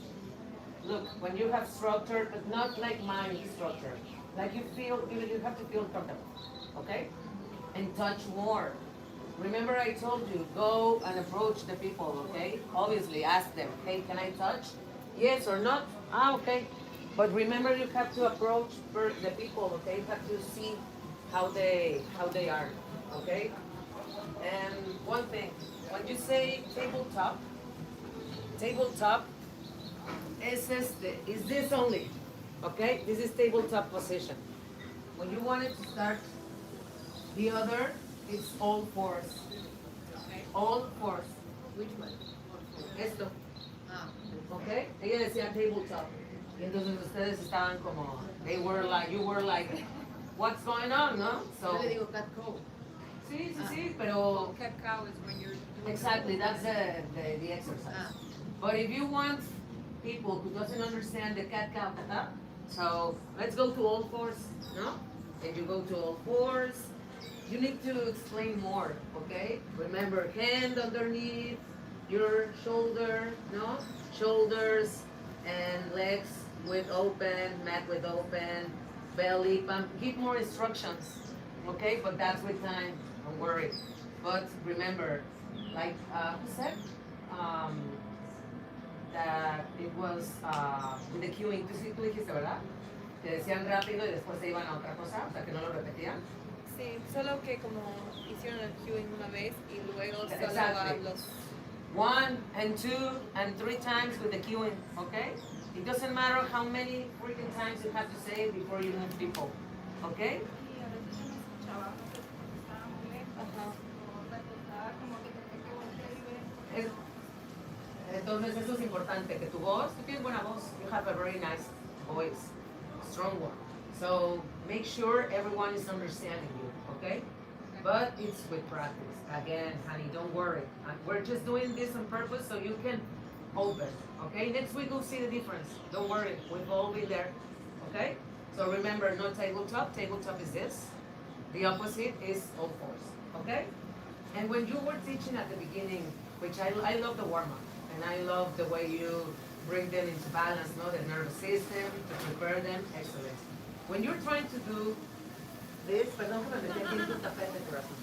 Look, when you have structure, but not like my structure, like you have to feel comfortable, okay? And touch more. Remember I told you, go and approach the people, okay? Obviously, ask them, hey, can I touch? Yes or not? Ah, okay. But remember, you have to approach the people, okay? You have to see how they are, okay? And one thing, when you say tabletop is this only, okay? This is tabletop position. When you want it to start the other, it's all fours. All fours. Which one? Esto, Ah, okay? Ella decía tabletop. Y entonces ustedes estaban como, you were like, what's going on, no? yo So, le digo cat cow. sí, pero Cat cow is when you're doing. exactly, that's the exercise. Ah. But if you want people who doesn't understand the cat cow kata, so let's go to all fours, no? And you go to all fours. You need to explain more, okay? Remember, hand underneath your shoulder, no? Shoulders and legs with open, mat with open, belly pump. Give more instructions, okay? But that's with time, don't worry. But remember, like who said? That it was with the queuing. Tú dijiste, ¿verdad? Que decían rápido y después se iban a otra cosa, o sea que no lo repetían. Sí, solo que como hicieron el queuing una vez y luego solo Exactly. a los... 1 and 2 and 3 times with the queuing, okay? It doesn't matter how many freaking times you have to say it before you move people, okay? Y a veces no me escuchaba, no sé si estaba muy lejos o la cosa como que tenía que voltear y ver. Entonces eso es importante, que tu voz, tú tienes buena voz, you have a very nice voice, strong one. So make sure everyone is understanding you, okay? But it's with practice. Again, honey, don't worry. We're just doing this on purpose so you can open, okay? Next week we'll see the difference. Don't worry, we've all been there, okay? So remember, no tabletop. Tabletop is this. The opposite is all fours, okay? And when you were teaching at the beginning, which I love the warm-up, and I love the way you bring them into balance, no? The nervous system, to prepare them, excellent. When you're trying to do this, perdón que me metí aquí en tu tapete, corazón.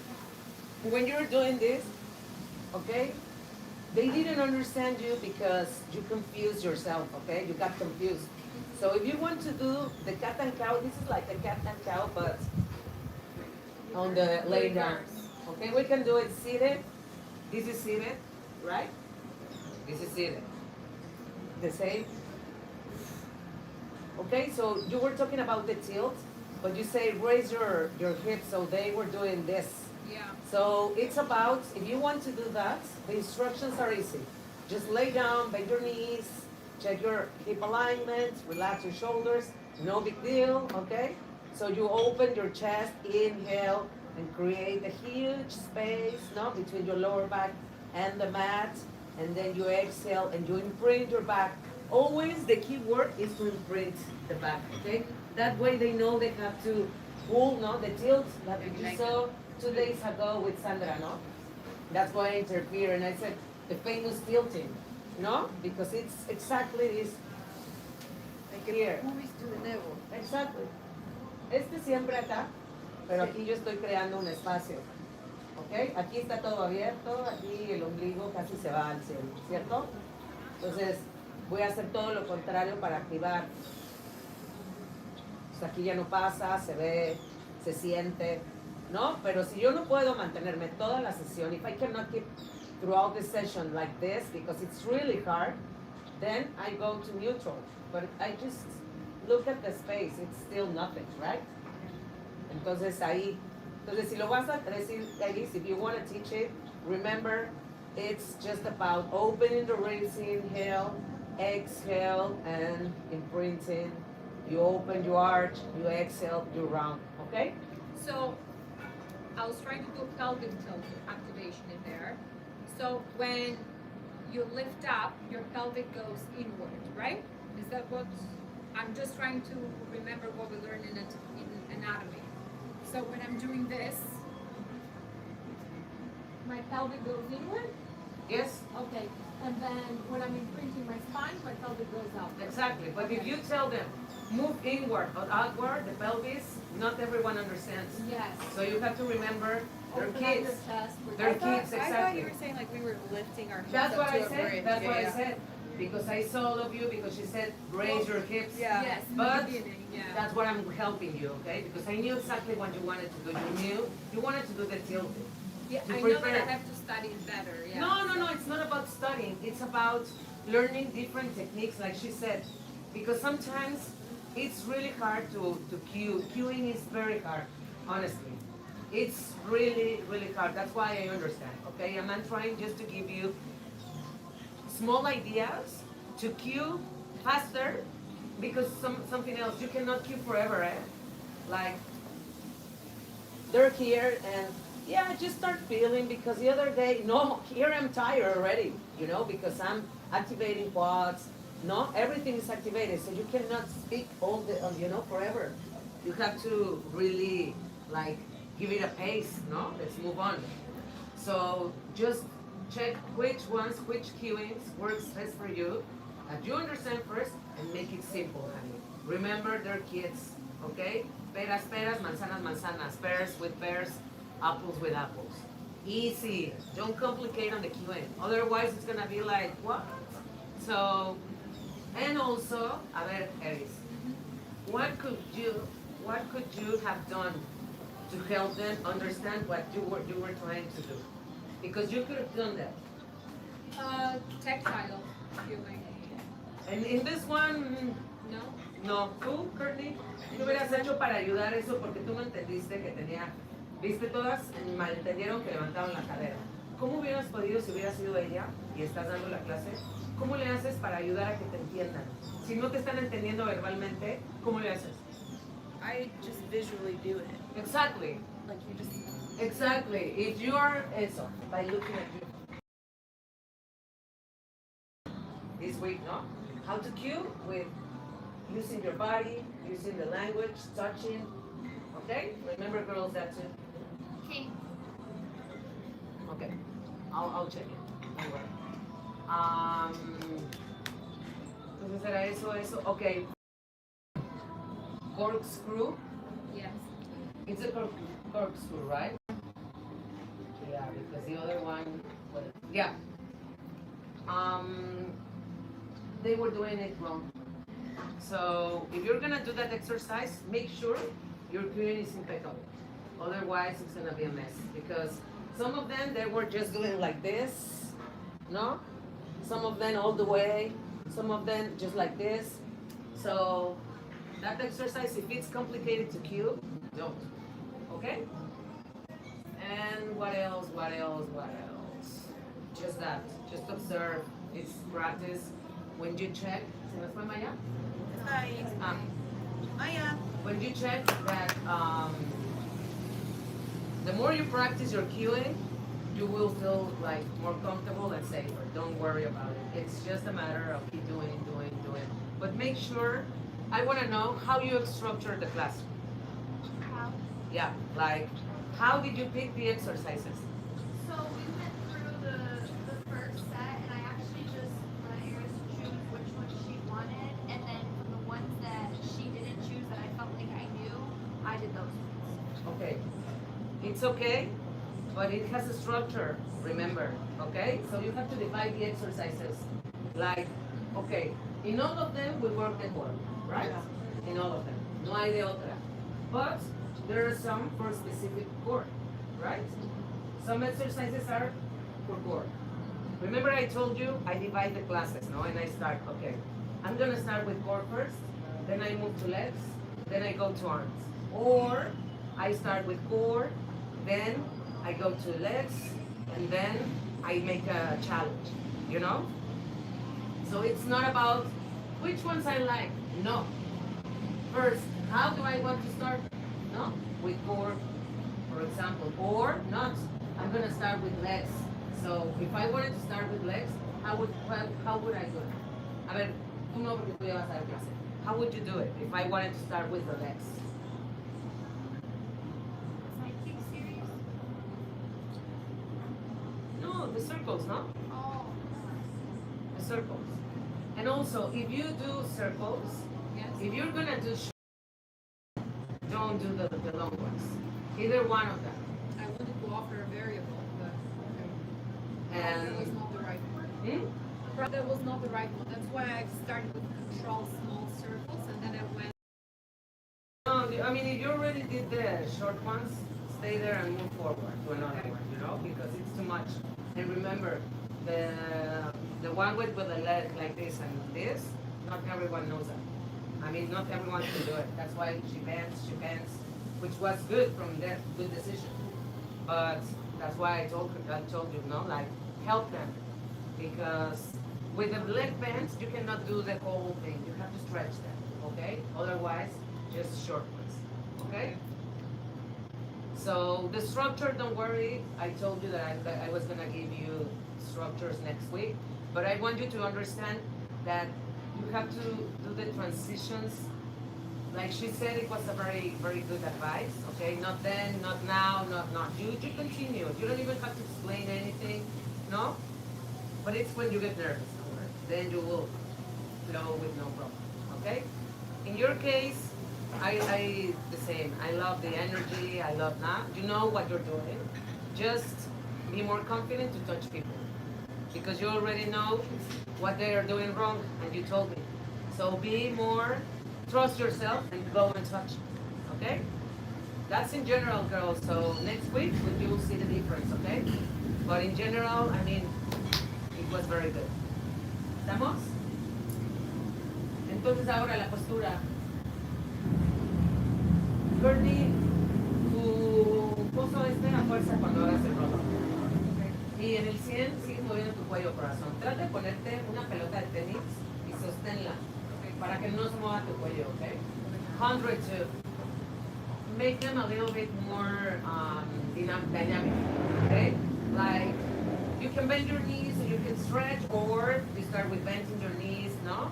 When you're doing this, okay, they didn't understand you because you confused yourself, okay? You got confused. So if you want to do the cat and cow, this is like a cat and cow, but on the lay down. Okay, we can do it seated. This is seated, right? This is seated. The same. Okay, so you were talking about the tilt, but you say raise your hips, so they were doing this. Yeah. So it's about, if you want to do that, the instructions are easy. Just lay down, bend your knees, check your hip alignment, relax your shoulders, no big deal, okay? So you open your chest, inhale, and create a huge space, no, between your lower back and the mat, and then you exhale and you imprint your back. Always the key word is to imprint the back, okay? That way they know they have to pull, no, the tilt, like you saw 2 days ago with Sandra, no? That's why I interfere, and I said the famous tilting, no? Because it's exactly this. Here. Movies to the level. Exactly. Este siempre acá, pero aquí yo estoy creando un espacio. ¿Ok? Aquí está todo abierto, aquí el ombligo casi se va al cielo, ¿cierto? Entonces voy a hacer todo lo contrario para activar. Pues aquí ya no pasa, se ve, se siente, ¿no? Pero si yo no puedo mantenerme toda la sesión, if I cannot keep throughout the session like this, because it's really hard, then I go to neutral. But I just look at the space, it's still nothing, right? Entonces ahí, si lo vas a decir, Elise, if you want to teach it, remember it's just about opening the ribs, inhale, exhale, and imprinting. You open, you arch, you exhale, you round, okay? So I was trying to do pelvic tilt activation in there. So when you lift up, your pelvic goes inward, right? Is that what? I'm just trying to remember what we learned in anatomy. So when I'm doing this, my pelvic goes inward. Yes? Okay. And then when I'm imprinting my spine, my pelvic goes out. Exactly. But if you tell them, move inward or outward, the pelvis, not everyone understands. Yes. So you have to remember, they're Open up kids. your chest. They're I thought, kids, I thought exactly. you were saying like we were lifting our hips That's up what to I a said. bridge. That's Yeah, what I yeah. said. Because I saw all of you because she said raise your hips. Yeah. Yes. In But the beginning, yeah. that's what I'm helping you, okay? Because I knew exactly what you wanted to do. You knew you wanted to do the tilting. Yeah, to I know that prepare. I have to study it better. Yeah. No, it's not about studying. It's about learning different techniques, like she said. Because sometimes it's really hard to cue. Cueing is very hard, honestly. It's really, really hard. That's why I understand, okay? And I'm trying just to give you small ideas to cue faster because something else. You cannot cue forever, eh? Like, they're here and yeah, just start feeling because the other day, no, here I'm tired already, you know, because I'm activating quads. No, everything is activated, so you cannot speak all the, you know, forever. You have to really, like, give it a pace, no? Let's move on. So just check which cueings works best for you, that you understand first, and make it simple, honey. Remember, they're kids, okay? Peras, peras, manzanas, manzanas. Pears with pears, apples with apples. Easy. Don't complicate on the cueing. Otherwise, it's gonna be like, what? So, and also, a ver, Eris, what could you have done to help them understand what you were trying to do? Because you could have done that. Tactile feeling. And in this one, No. no. ¿Tú, Courtney? ¿Qué hubieras hecho para ayudar eso? Porque tú no entendiste que tenía, viste, todas malentendieron que levantaban la cadera. ¿Cómo hubieras podido si hubieras sido ella y estás dando la clase? ¿Cómo le haces para ayudar a que te entiendan? Si no te están entendiendo verbalmente, ¿cómo le haces? I just visually do it. Exactly. Like you just. Exactly. If you are eso, by looking at you. This week, no? How to cue with using your body, using the language, touching. Okay? Remember, girls, that's it. Okay. Okay. I'll check it. Don't worry. Entonces era eso. Okay. Corkscrew. Yes. It's a corkscrew, right? Yeah, because the other one, well, yeah. They were doing it wrong. So if you're gonna do that exercise, make sure your cueing is impeccable. Otherwise, it's gonna be a mess. Because some of them, they were just doing like this, no? Some of them all the way. Some of them just like this. So that exercise, if it's complicated to cue, don't. Okay? And what else? Just that. Just observe. It's practice. When you check, ¿se nos fue Maya? Hi. Maya. When you check that, the more you practice your cueing, you will feel like more comfortable and safer. Don't worry about it. It's just a matter of keep doing. But make sure, I want to know how you structure the class. How? Yeah, like, how did you pick the exercises? So we went through the first set, and I actually just let Eris choose which one she wanted, and then from the ones that she didn't choose that I felt like I knew, I did those ones. Okay, it's okay, but it has a structure, remember, okay? So you have to divide the exercises. Like, okay, in all of them we work the core, right? In all of them, no hay de otra. But there are some for specific core, right? Some exercises are for core. Remember I told you I divide the classes, no? And I start, okay, I'm gonna start with core first, then I move to legs, then I go to arms. Or I start with core, then I go to legs, and then I make a challenge, you know? So it's not about which ones I like. No. First, how do I want to start? No? With core, for example. Or not. I'm gonna start with legs. So if I wanted to start with legs, how would I do it? A ver, tú no, porque tú ya vas a dar clase. How would you do it if I wanted to start with the legs? Sidekick series? No, the circles, no? Oh. The circles. And also, if you do circles, Yes. if you're gonna do don't do the long ones. Either one of them. I wanted to offer a variable, but And that was not the right one. hmm? That was not the right one. That's why I started with control small circles, and then I went. No, I mean, if you already did the short ones, stay there and move forward to another Okay. one, you know, because it's too much. And remember, the one with the leg like this and this, not everyone knows that. I mean, not everyone can do it. That's why she bends, which was good from there, good decision. But that's why I told you, no, like help them, because with the leg bends, you cannot do the whole thing. You have to stretch them, okay? Otherwise, just short ones, okay? So the structure, don't worry. I told you that I was gonna give you structures next week, but I want you to understand that you have to do the transitions. Like she said, it was a very, very good advice, okay? Not then, not now, not. You continue. You don't even have to explain anything, no? But it's when you get nervous, then you will flow with no problem, okay? In your case, I the same. I love the energy. I love that. You know what you're doing. Just be more confident to touch people, because you already know what they are doing wrong, and you told me. So be more, trust yourself, and go and touch. Okay? That's in general, girls. So next week you will see the difference. Okay? But in general, I mean, it was very good. ¿Estamos? Entonces ahora la postura. Courtney, tu pozo a fuerza cuando hagas el roll. Y en el 100 sigues moviendo tu cuello, corazón. Trata de ponerte una pelota de tenis y sosténla para que no se mueva tu cuello, ¿ok? 102. Make them a little bit more dynamic, okay? Like, you can bend your knees and you can stretch, or you start with bending your knees, no?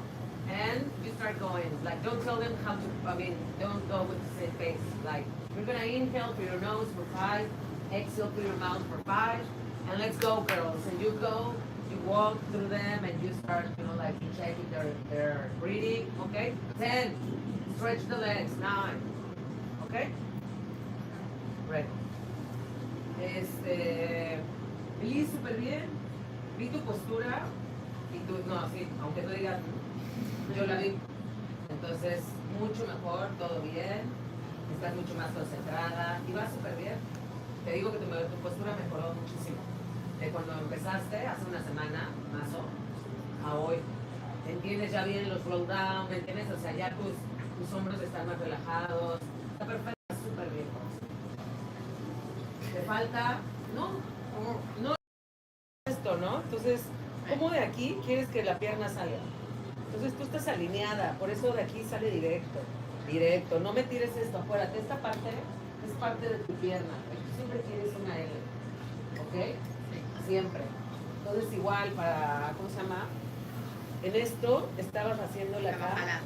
And you start going. Like, don't tell them how to, don't go with the same pace. Like, you're gonna inhale through your nose for 5, exhale through your mouth for 5, and let's go, girls. And you go, you walk through them, and you start, like checking their breathing, okay? 10, stretch the legs, 9, okay? Ready. Vi súper bien, vi tu postura, y tú, no, sí, aunque tú digas, yo la vi. Entonces, mucho mejor, todo bien, estás mucho más concentrada, y va súper bien. Te digo que tu postura mejoró muchísimo. De cuando empezaste, hace una semana, más a hoy. Entiendes ya bien los roll down, ¿me entiendes? O sea, ya tus hombros están más relajados. Está perfecto, súper bien. Te falta, no esto, ¿no? Entonces, ¿cómo de aquí quieres que la pierna salga? Entonces tú estás alineada, por eso de aquí sale directo. No me tires esto, acuérdate, esta parte es parte de tu pierna. Tú siempre quieres una L, ¿ok? Siempre. Entonces igual para, ¿cómo se llama? En esto estabas haciéndole acá.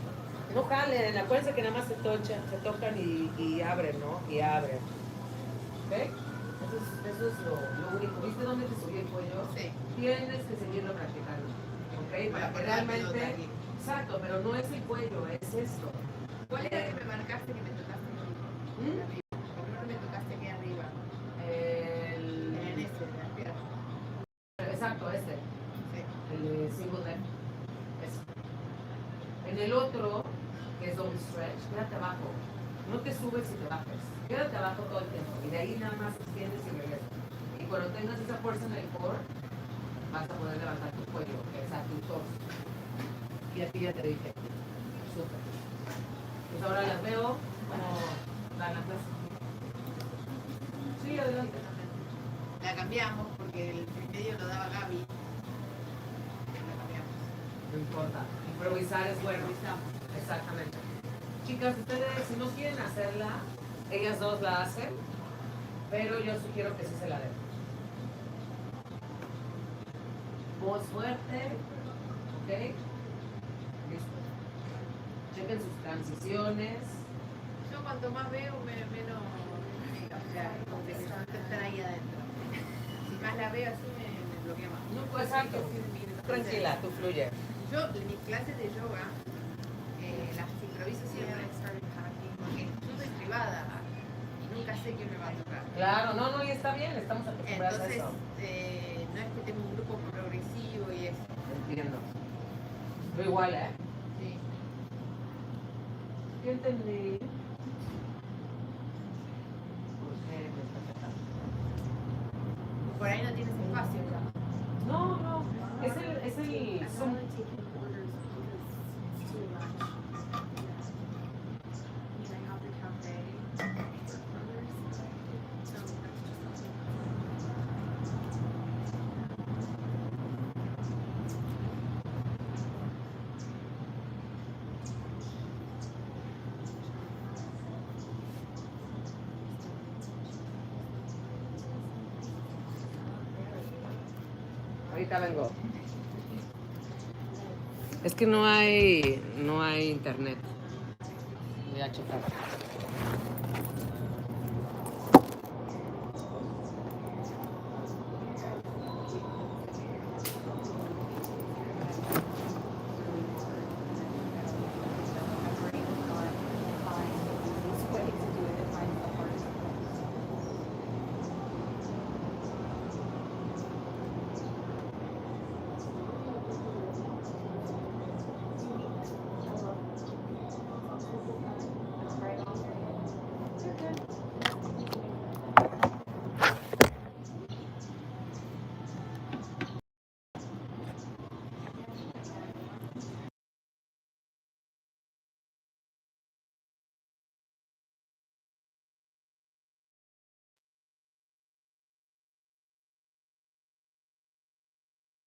No jalen, acuérdense que nada más se tocan y abren, ¿no? Y abren. ¿Ok? Eso es lo único. ¿Viste dónde te subí el cuello? Sí. Tienes que seguirlo practicando. ¿Ok? Para que realmente... Exacto, pero no es el cuello, es esto. ¿Cuál era que me marcaste que me tocaste aquí? Arriba. ¿Por qué no me tocaste aquí arriba? En este, de la pierna. Exacto, este. Sí. El single leg. Eso. En el otro, que es double stretch, quédate abajo. No te subes y te bajes. Quédate abajo todo el tiempo. Y de ahí nada más extiendes y regresas. Y cuando tengas esa fuerza en el core, vas a poder levantar tu cuello, o sea, tu torso. Y aquí ya te dije. Súper. Pues ahora las veo como dan la clase. Sí, adelante. La cambiamos porque el medio lo daba Gaby. La cambiamos. No importa. Improvisar es bueno. Improvisamos. Exactamente. Chicas, ustedes si no quieren hacerla, ellas dos la hacen, pero yo sugiero que sí se la den. Voz fuerte, ¿ok? Listo. Chequen sus transiciones. Yo cuanto más veo, menos, o sea, como que tengo que estar ahí adentro. Si más la veo así, me bloquea más. No, pues exacto. Tranquila, tú fluye. Yo, en mis clases de yoga, las improviso siempre, porque yo soy privada y nunca sé quién me va a tocar. Claro, no, y está bien, estamos acostumbrados a Entonces, eso. no es que tengo un grupo progresivo y eso. Entiendo. Yo igual, ¿eh? Sí. Yo entendí. ¿Por qué me está tratando? Por ahí no tienes espacio ya. No, es el I'm Zoom. only taking orders because it's too much. I mean, I have the cafe for orders, so that's just Ahorita vengo. Es que no hay internet. Voy a checar.